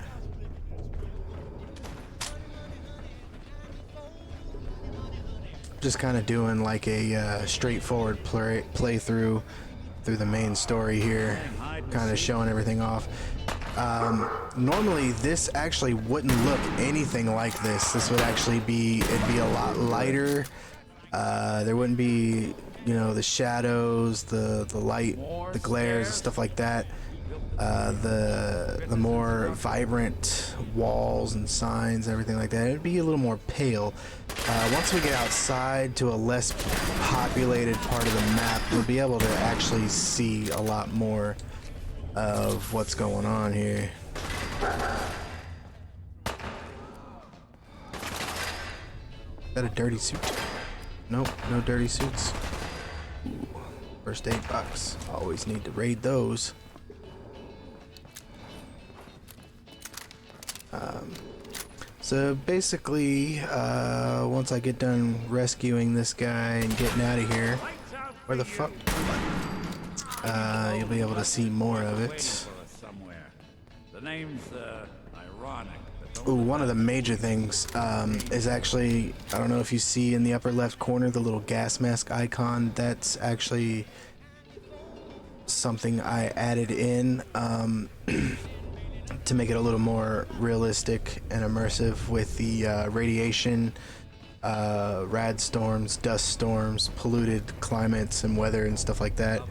S1: Just kind of doing like a straightforward playthrough through the main story here, kind of showing everything off. Normally this actually wouldn't look anything like this. This would actually be, it'd be a lot lighter. There wouldn't be you know, the shadows, the light, the glares, and stuff like that. The more vibrant walls and signs, everything like that, it'd be a little more pale. Once we get outside to a less populated part of the map, we'll be able to actually see a lot more of what's going on here. Is that a dirty suit? Nope, no dirty suits. Ooh, first aid box. Always need to raid those. So basically, once I get done rescuing this guy and getting out of here, where the fuck? You'll be able to see more of it.
S12: The name's ironic.
S1: Ooh, one of the major things is actually, I don't know if you see in the upper left corner the little gas mask icon. That's actually something I added in to make it a little more realistic and immersive with the radiation, rad storms, dust storms, polluted climates and weather and stuff like that.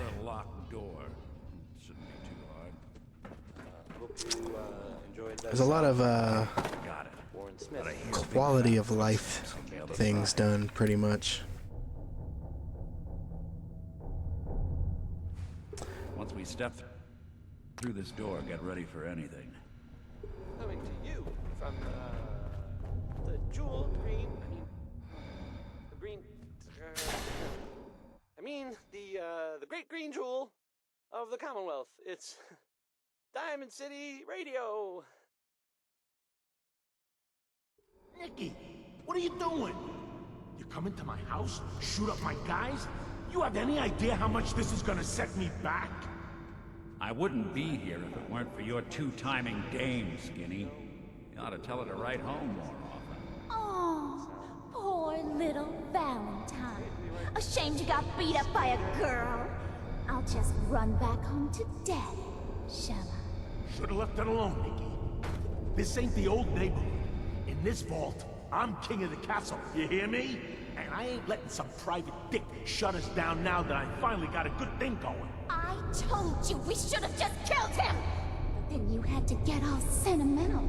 S1: There's a lot of quality of life things done, pretty much.
S12: Once we step through this door, get ready for anything.
S4: Coming to you from the jewel green. The green. The great green jewel of the Commonwealth. It's Diamond City Radio.
S10: Nicky, what are you doing? You come into my house, shoot up my guys? You have any idea how much this is gonna set me back?
S12: I wouldn't be here if it weren't for your two-timing dame, Skinny. You ought to tell her to write home more often.
S13: Oh, poor little Valentine. Ashamed you got beat up by a girl. I'll just run back home to Daddy, shall I?
S10: Should've left it alone, Nicky. This ain't the old neighborhood. In this vault, I'm king of the castle, you hear me? And I ain't letting some private dick shut us down now that I finally got a good thing going.
S13: I told you we should have just killed him! But then you had to get all sentimental.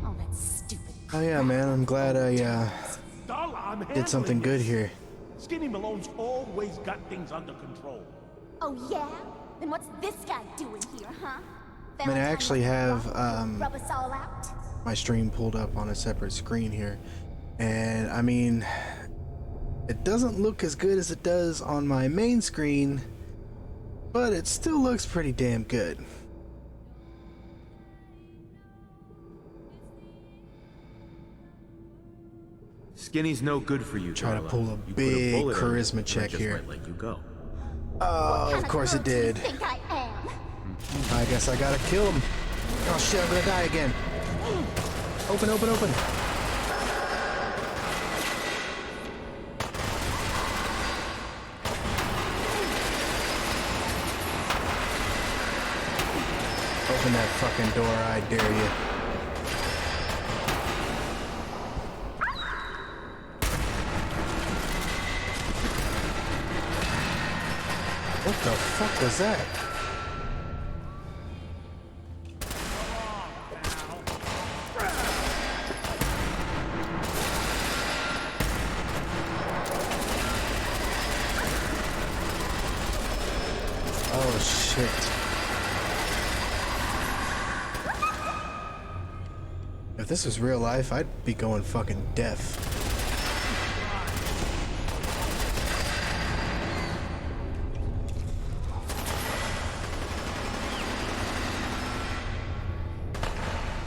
S13: Oh, that stupid
S1: Oh yeah, man, I'm glad I did something good here.
S10: Skinny Malone's always got things under control.
S13: Oh yeah? Then what's this guy doing here, huh?
S1: I mean, I actually have
S13: Rub us all out?
S1: my stream pulled up on a separate screen here, and I mean, it doesn't look as good as it does on my main screen, but it still looks pretty damn good.
S14: Skinny's no good for you,
S1: Try to
S14: Darla.
S1: pull a
S14: You
S1: big
S14: put a bullet in it,
S1: charisma
S14: and
S1: check
S14: I just
S1: here.
S14: might let you go.
S1: Oh, of course it did.
S13: Think I am?
S1: I guess I gotta kill him. Oh shit, I'm gonna die again. Open, open, open. Open that fucking door, I dare you. What the fuck was that? Oh shit. If this was real life, I'd be going fucking deaf.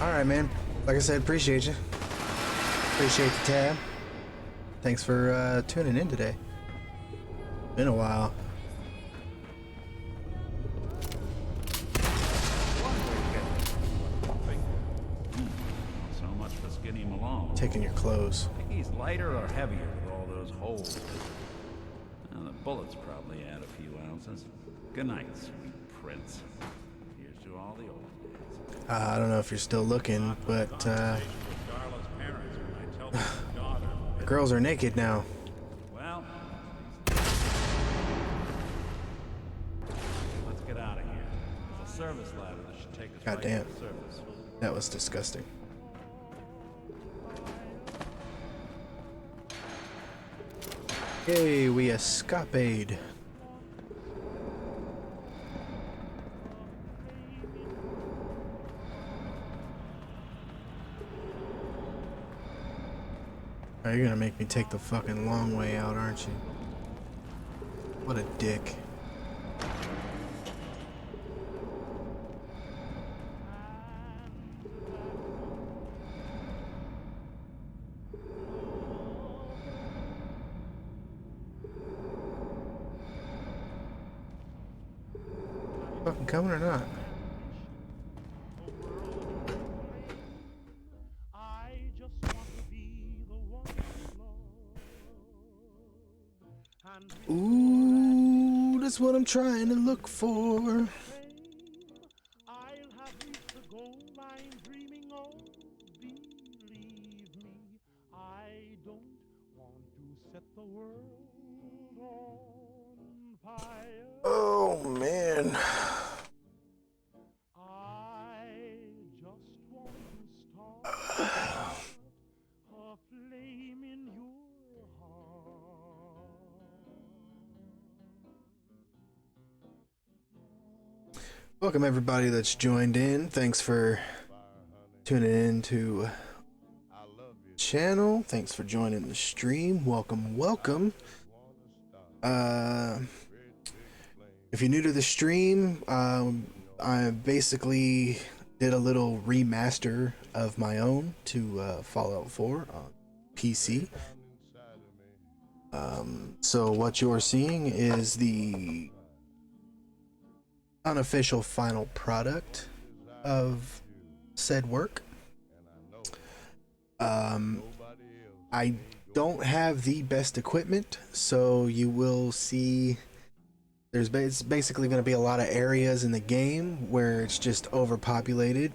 S1: Alright, man. Like I said, appreciate you. Appreciate the tab. Thanks for tuning in today. Been a while.
S12: So much for Skinny Malone.
S1: Taking your clothes.
S12: Think he's lighter or heavier with all those holes? Well, the bullets probably add a few ounces. Good night, sweet prince. Here's to all the old days.
S1: I don't know if you're still looking, but
S12: Darla's parents when I tell them
S1: the girls are naked now.
S12: well,
S1: God damn. That was disgusting. Okay, we escapade. Oh, you're gonna make me take the fucking long way out, aren't you? What a dick. Fucking coming or not? Ooh, that's what I'm trying to look for. Oh man. Welcome everybody that's joined in. Thanks for tuning in to channel. Thanks for joining the stream. Welcome, welcome. If you're new to the stream, I basically did a little remaster of my own to Fallout 4 on PC. So what you're seeing is the unofficial final product of said work. I don't have the best equipment, so you will see it's basically going to be a lot of areas in the game where it's just overpopulated.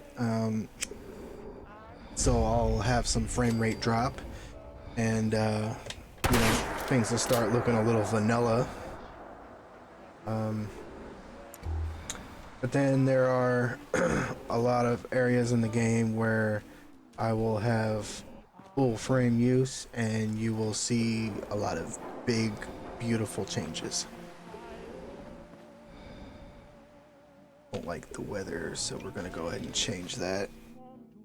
S1: So I'll have some frame rate drop, and you know, things will start looking a little vanilla. But then there are a lot of areas in the game where I will have full frame use, and you will see a lot of big, beautiful changes. Don't like the weather, so we're gonna go ahead and change that.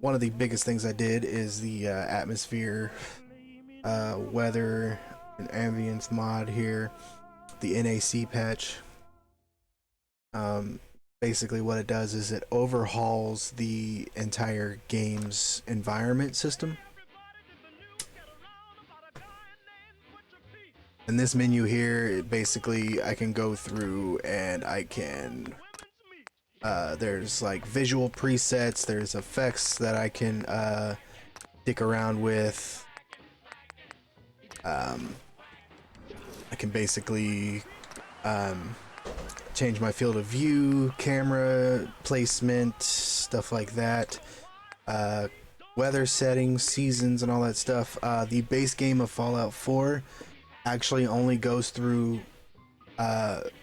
S1: One of the biggest things I did is the atmosphere, weather, and ambience mod here, the NAC patch. Basically what it does is it overhauls the entire game's environment system. In this menu here, basically I can go through and I can there's like visual presets, there's effects that I can dick around with. I can basically change my field of view, camera placement, stuff like that, weather settings, seasons, and all that stuff. The base game of Fallout 4 actually only goes through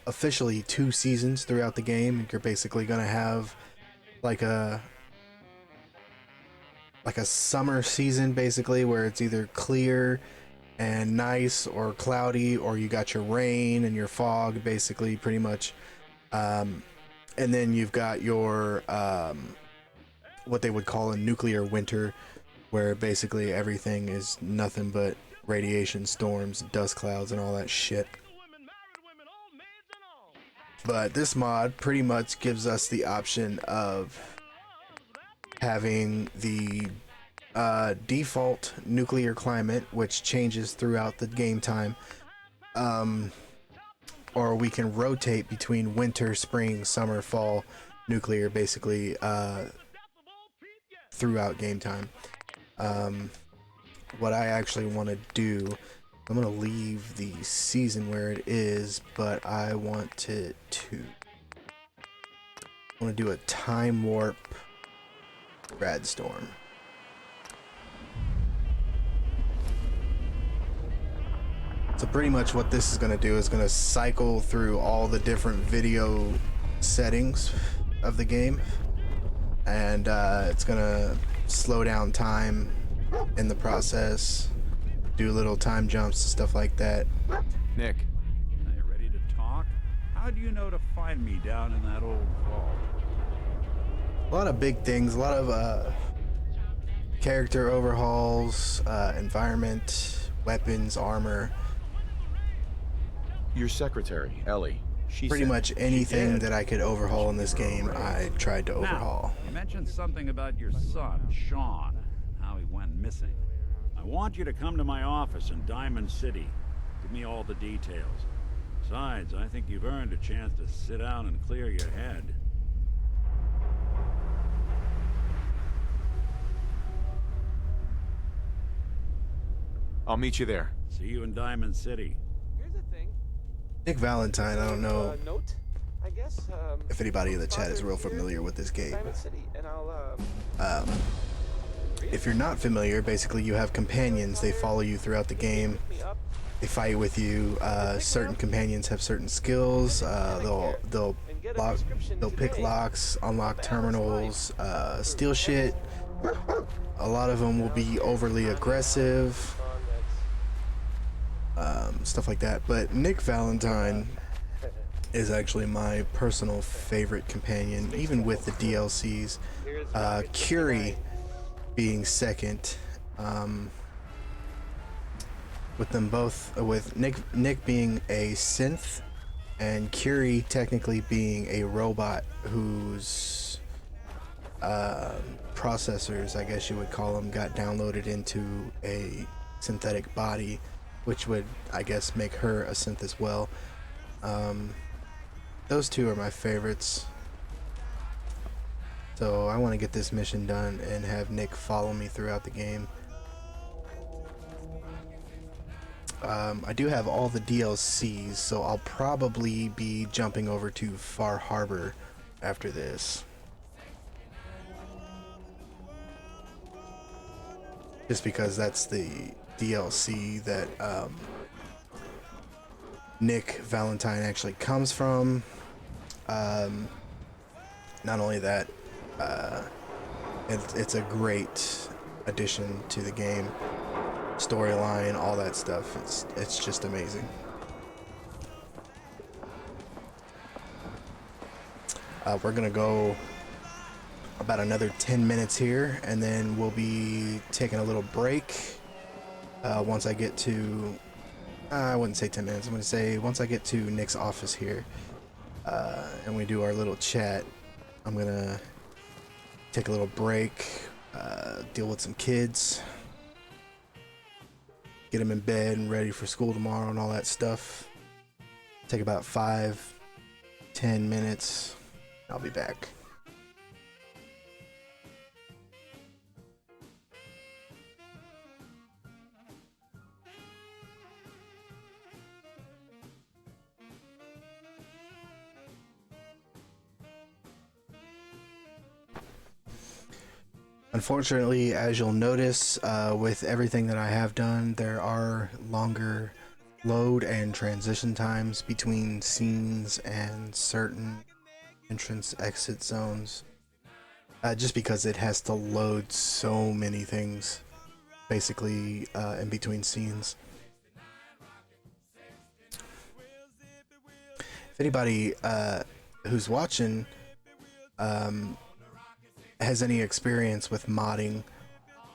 S1: officially 2 seasons throughout the game. You're basically gonna have like a summer season, basically, where it's either clear and nice or cloudy, or you got your rain and your fog, basically, pretty much. And then you've got your what they would call a nuclear winter, where basically everything is nothing but radiation storms, dust clouds, and all that shit. But this mod pretty much gives us the option of having the default nuclear climate, which changes throughout the game time, or we can rotate between winter, spring, summer, fall, nuclear, basically throughout game time. What I actually want to do, I'm going to leave the season where it is, but I want to do a time warp rad storm. So pretty much what this is going to do is going to cycle through all the different video settings of the game, and it's gonna slow down time in the process, do little time jumps and stuff like that.
S14: Nick.
S12: Are you ready to talk? How do you know to find me down in that old vault?
S1: A lot of big things, a lot of character overhauls, environment, weapons, armor.
S2: Your secretary, Ellie. She
S1: Pretty
S2: said
S1: much anything
S12: did.
S1: that I could overhaul in this game, I tried to overhaul.
S12: Now, you mentioned something about your son, Sean, and how he went missing. I want you to come to my office in Diamond City. Give me all the details. Besides, I think you've earned a chance to sit down and clear your head.
S14: I'll meet you there.
S12: See you in Diamond City.
S4: Here's the thing.
S1: Nick Valentine, I don't know
S4: Note, I guess.
S1: if anybody in the chat is real familiar with this game.
S4: Diamond City, and I'll
S1: If you're not familiar, basically you have companions. They follow you throughout the game. They fight with you. Certain companions have certain skills. They'll pick locks, unlock terminals, steal shit. A lot of them will be overly aggressive, stuff like that. But Nick Valentine is actually my personal favorite companion, even with the DLCs. Curie being second, with them both, with Nick being a synth and Curie technically being a robot whose processors, I guess you would call them, got downloaded into a synthetic body, which would, I guess, make her a synth as well. Those two are my favorites. So I want to get this mission done and have Nick follow me throughout the game. I do have all the DLCs, so I'll probably be jumping over to Far Harbor after this. Just because that's the DLC that Nick Valentine actually comes from. Not only that, it's a great addition to the game. Storyline, all that stuff. It's just amazing. We're gonna go about another 10 minutes here, and then we'll be taking a little break. Once I get to, I wouldn't say 10 minutes. I'm gonna say once I get to Nick's office here, and we do our little chat, I'm gonna take a little break, deal with some kids, get them in bed and ready for school tomorrow and all that stuff. Take about 5-10 minutes. I'll be back. Unfortunately, as you'll notice, with everything that I have done, there are longer load and transition times between scenes and certain entrance exit zones, just because it has to load so many things basically in between scenes. If anybody who's watching has any experience with modding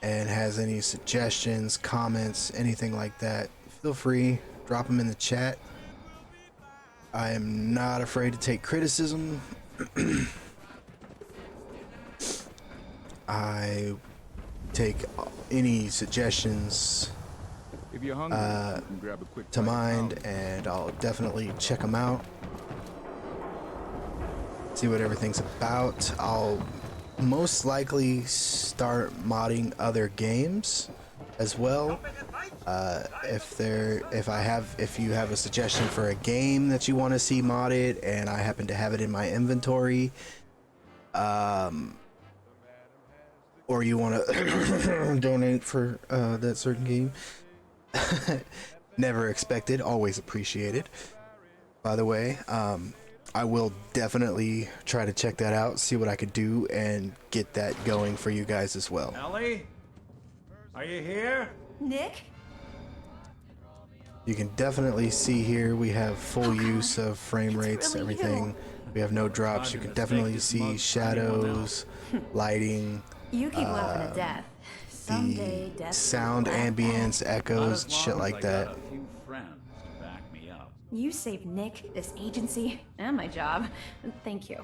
S1: and has any suggestions, comments, anything like that, feel free, drop them in the chat. I am not afraid to take criticism. I take any suggestions
S6: If you're hungry, you can grab a quick
S1: to
S6: bite of
S1: mind,
S6: powder.
S1: and I'll definitely check them out, see what everything's about. I'll most likely start modding other games as well. If you have a suggestion for a game that you want to see modded and I happen to have it in my inventory, or you want to donate for that certain game, never expected, always appreciated, by the way. I will definitely try to check that out, see what I could do, and get that going for you guys as well.
S12: Ellie? Are you here?
S3: Nick?
S1: You can definitely see here we have full use of frame rates,
S3: really
S1: everything. We have no drops. You can definitely see shadows, lighting,
S3: You keep laughing to death. Someday,
S1: the
S3: death
S1: sound
S3: will laugh
S1: ambience,
S3: back.
S1: echoes, shit like that.
S12: A few friends to back me up.
S3: You saved Nick, this agency, and my job. Thank you.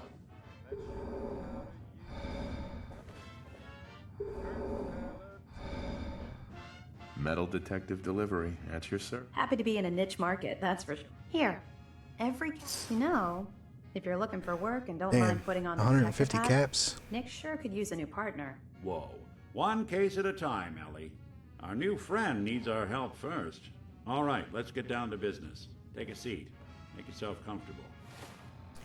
S2: Metal detective delivery at your service.
S3: Happy to be in a niche market, that's for sure. Here, every you know, if you're looking for work and don't
S1: Damn,
S3: mind putting on the
S1: 150
S3: detective hat,
S1: caps.
S3: Nick sure could use a new partner.
S12: Whoa. One case at a time, Ellie. Our new friend needs our help first. All right, let's get down to business. Take a seat. Make yourself comfortable.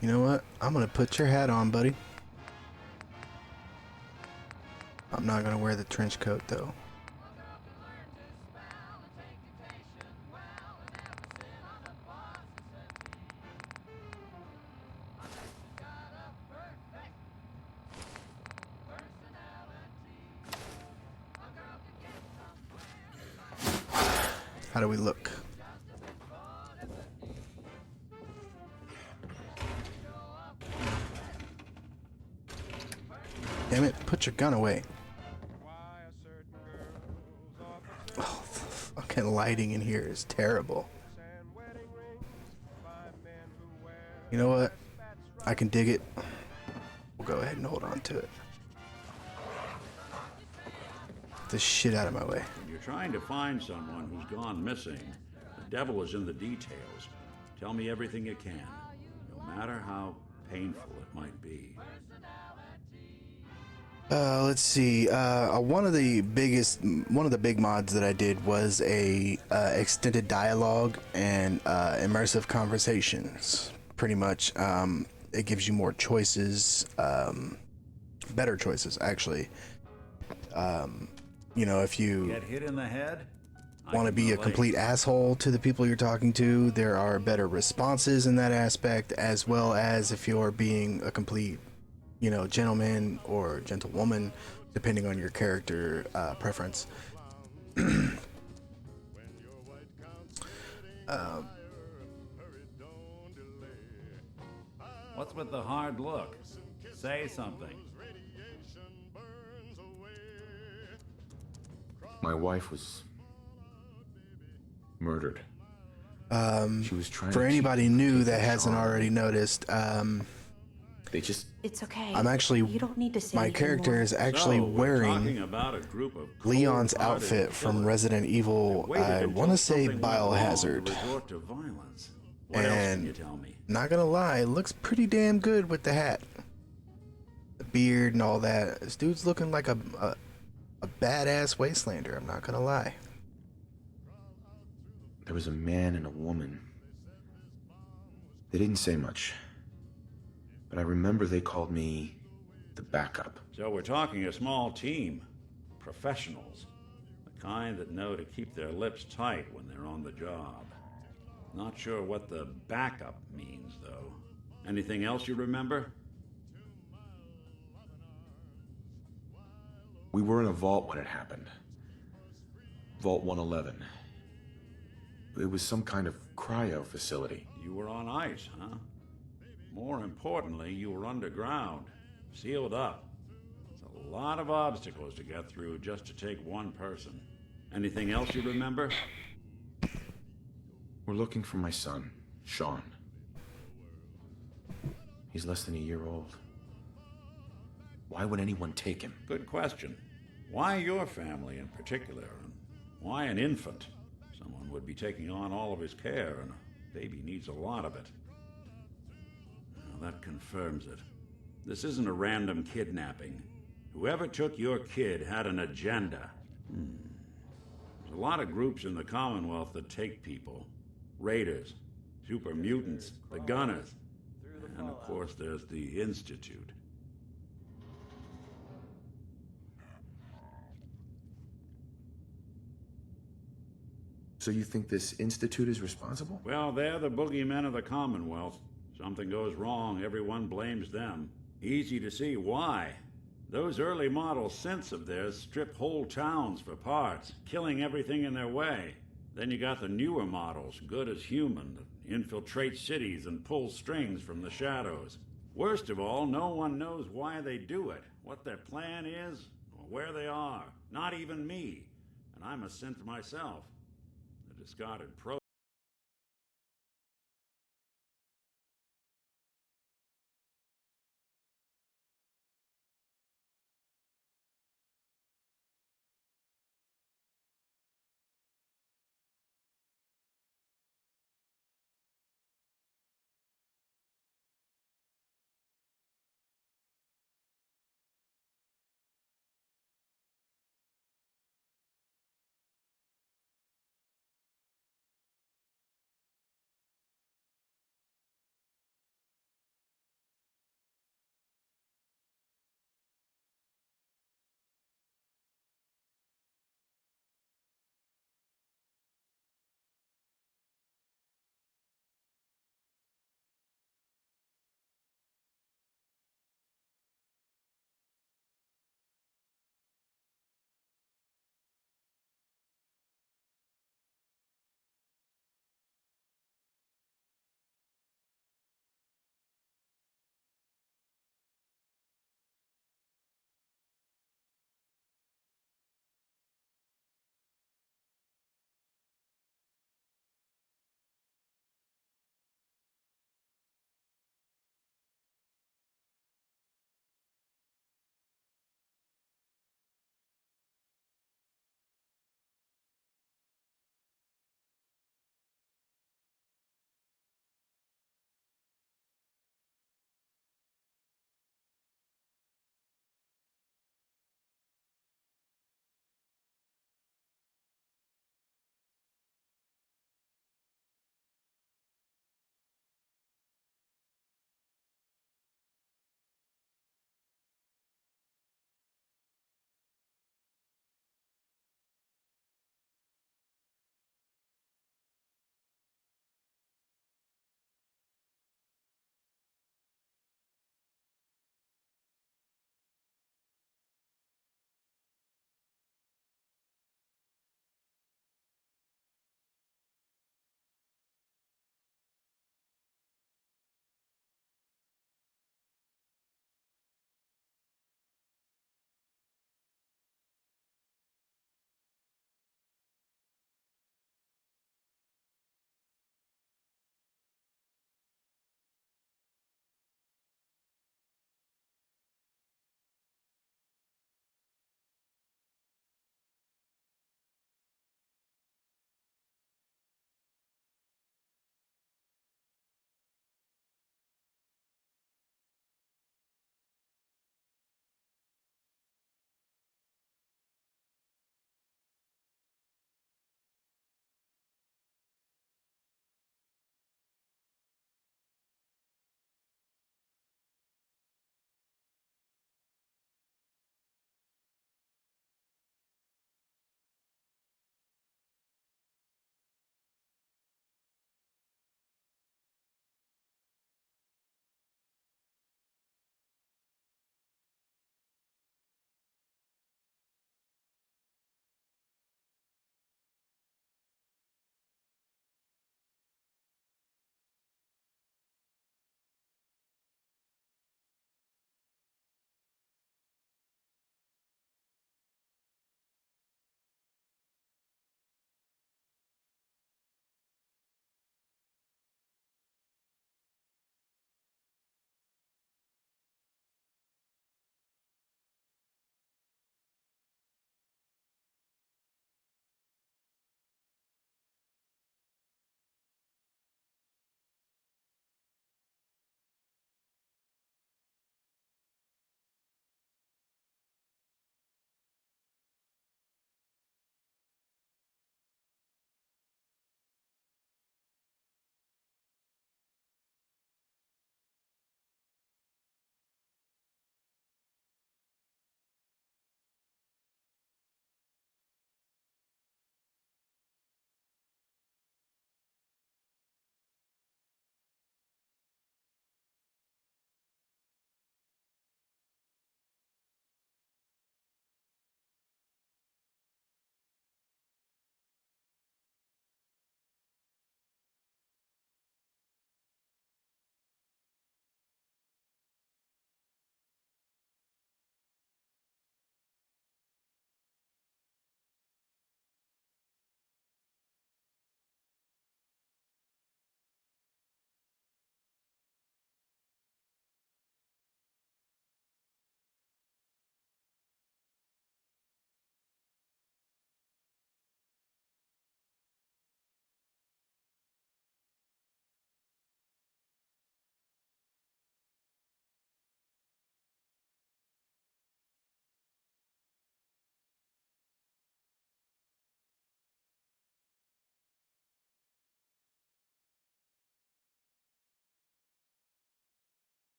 S1: You know what? I'm gonna put your hat on, buddy. I'm not gonna wear the trench coat though. How do we look? Damn it, put your gun away. Oh, the fucking lighting in here is terrible. You know what? I can dig it. We'll go ahead and hold on to it. Get the shit out of my way.
S12: When you're trying to find someone who's gone missing, the devil is in the details. Tell me everything you can, no matter how painful it might be.
S1: Let's see. One of the big mods that I did was a extended dialogue and immersive conversations. Pretty much, it gives you more choices, better choices actually. You know, if you
S12: Get hit in the head?
S1: want to be a complete asshole to the people you're talking to, there are better responses in that aspect, as well as if you're being a complete, you know, gentleman or gentlewoman, depending on your character preference.
S12: What's with the hard look? Say something.
S2: My wife was murdered. She was trying
S1: For
S2: to
S1: anybody
S2: keep
S1: new
S2: the
S1: that hasn't
S2: Sean.
S1: already noticed,
S2: They just...
S3: It's okay.
S1: I'm actually,
S3: You don't need to say
S1: my
S3: anything
S1: character
S3: more.
S1: is actually
S12: So, we're talking
S1: wearing
S12: about a group of
S1: Leon's
S12: cold-hearted
S1: outfit from
S12: killers.
S1: Resident Evil,
S12: Waited
S1: I
S12: until
S1: want to say
S12: something went wrong to
S1: Biohazard.
S12: resort to violence. What else can you
S1: And
S12: tell me?
S1: not gonna lie, it looks pretty damn good with the hat, the beard and all that. This dude's looking like a badass wastelander, I'm not gonna lie.
S2: There was a man and a woman. They didn't say much. But I remember they called me the backup.
S12: So we're talking a small team. Professionals. The kind that know to keep their lips tight when they're on the job. Not sure what the backup means, though. Anything else you remember?
S2: We were in a vault when it happened. Vault 111. It was some kind of cryo facility.
S12: You were on ice, huh? More importantly, you were underground, sealed up. It's a lot of obstacles to get through just to take one person. Anything else you remember?
S2: We're looking for my son, Sean. He's less than a year old. Why would anyone take him?
S12: Good question. Why your family in particular? And why an infant? Someone would be taking on all of his care, and a baby needs a lot of it. Now, that confirms it. This isn't a random kidnapping. Whoever took your kid had an agenda. There's a lot of groups in the Commonwealth that take people. Raiders, super mutants, the Gunners, and of course there's the Institute.
S2: So you think this institute is responsible?
S12: Well, they're the boogeymen of the Commonwealth. Something goes wrong, everyone blames them. Easy to see why. Those early model synths of theirs strip whole towns for parts, killing everything in their way. Then you got the newer models, good as human, that infiltrate cities and pull strings from the shadows. Worst of all, no one knows why they do it, what their plan is, or where they are. Not even me. And I'm a synth myself. The discarded pro.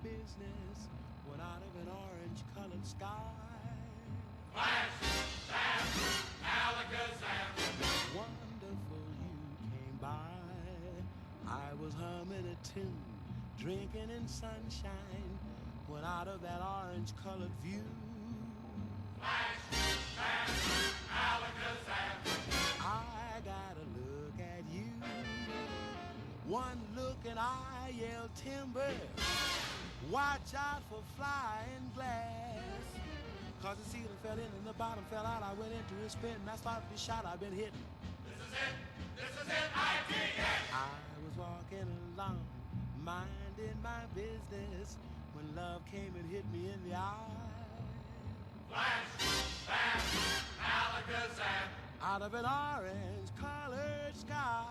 S5: business when out of an orange-colored sky.
S9: Flash, bam, alakazam.
S5: Wonderful you came by. I was humming a tune, drinking in sunshine when out of that orange-colored view.
S9: Flash, bam, alakazam.
S5: I gotta look at you. One look and I yelled timber. Watch out for flying glass. Cause the ceiling fell in and the bottom fell out. I went into a spin and I started to shout. I've been hitting.
S9: This is it, I dig it.
S5: I was walking along, minding my business, when love came and hit me in the eye.
S9: Flash, bam, alakazam.
S5: Out of an orange-colored sky.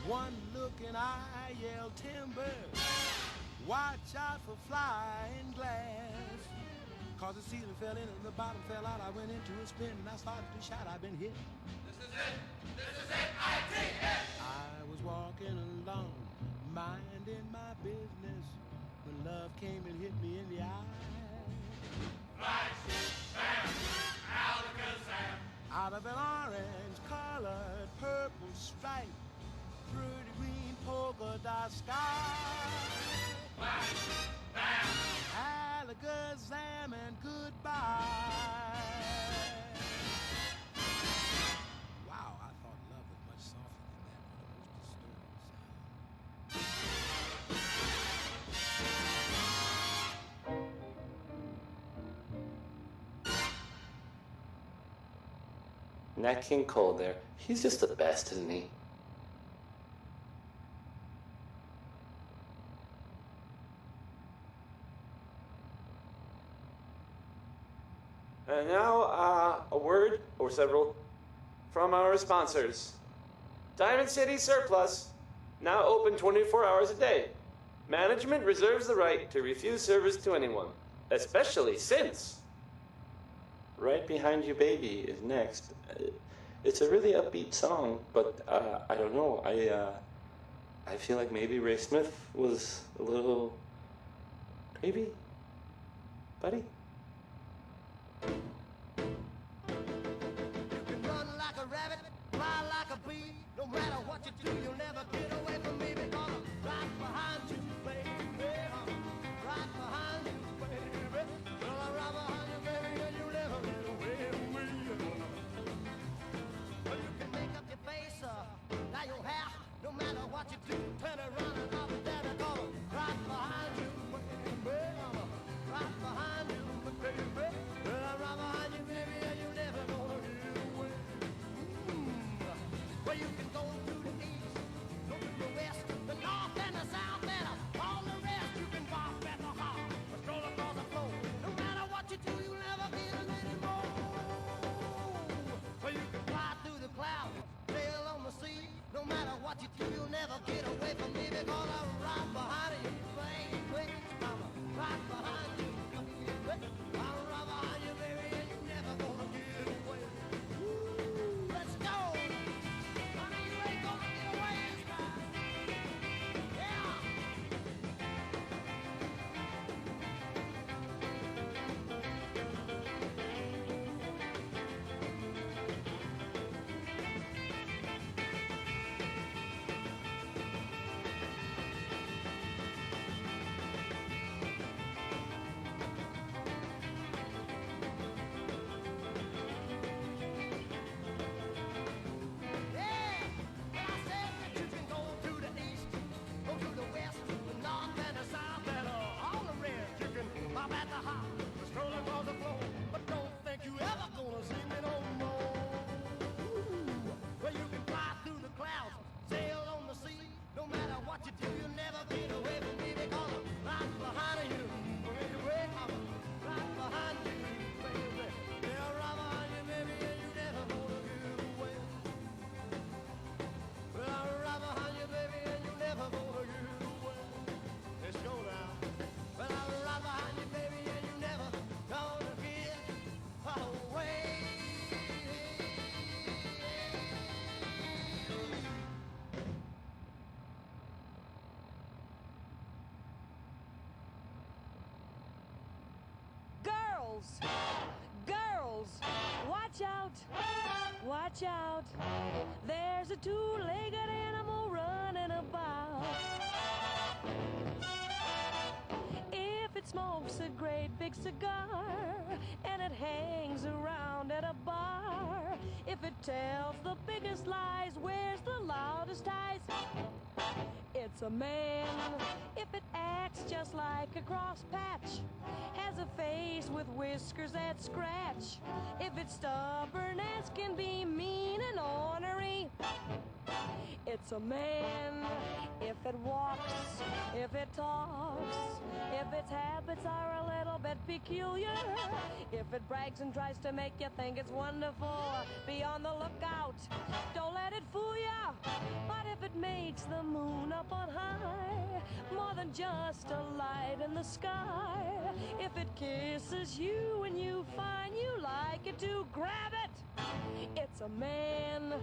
S5: One look and I yelled timber. Watch out for flying glass. Cause the ceiling fell in and the bottom fell out. I went into a spin and I started to shout. I've been hit.
S9: This is it, I dig it.
S5: I was walking along, minding my business, when love came and hit me in the eye.
S9: Flash, bam, alakazam.
S5: Out of an orange-colored purple stripe, pretty green polka dot sky.
S9: Flash, bam,
S5: Alakazam and goodbye. Wow, I thought love was much softer than that. What a most disturbing sound.
S4: Nat King Cole there. He's just the best, isn't he? And now, a word, or several, from our sponsors. Diamond City Surplus, now open 24 hours a day. Management reserves the right to refuse service to anyone, especially since Right Behind You Baby is next. It's a really upbeat song, but I don't know. I feel like maybe Ray Smith was a little maybe, buddy.
S9: Run like a rabbit, fly like a bee. No matter what you do, you'll never get away from me because I'm right behind you, baby. I'm right behind you, baby. Well, I'm right behind you, baby, and you'll never get away from me. Well, you can make up your face, dye your hair. No matter what you do, turn around and up and down and call right behind you, baby. I'm right behind you, baby. Well, I'm right behind you, baby, and you'll never gonna get away. Well, you can go to the east, go to the west, the north and the south, and all the rest. You can walk at the heart, or stroll across the floor. No matter what you do, you'll never get it anymore. Well, you can fly through the clouds, sail on the sea. No matter what you do, you'll never get away from me because I'm right behind you, baby. I'm right behind you, baby. I'm right behind you, baby, and you're never gonna get away. Woo, let's go. Honey, you ain't gonna get away this time. Yeah.
S15: girls, girls, watch out, watch out. There's a two-legged animal running about. If it smokes a great big cigar and it hangs around at a bar, if it tells the biggest lies, wears the loudest ties, it's a man. If it acts just like a cross patch, has a face with whiskers that scratch, if it's stubborn as can be, mean and ornery, it's a man. If it walks, if it talks, if its habits are a little bit peculiar, if it brags and tries to make you think it's wonderful, be on the lookout, don't let it fool ya. But if it makes the moon up on high, more than just a light in the sky, if it kisses you and you find you like it to grab it, it's a man.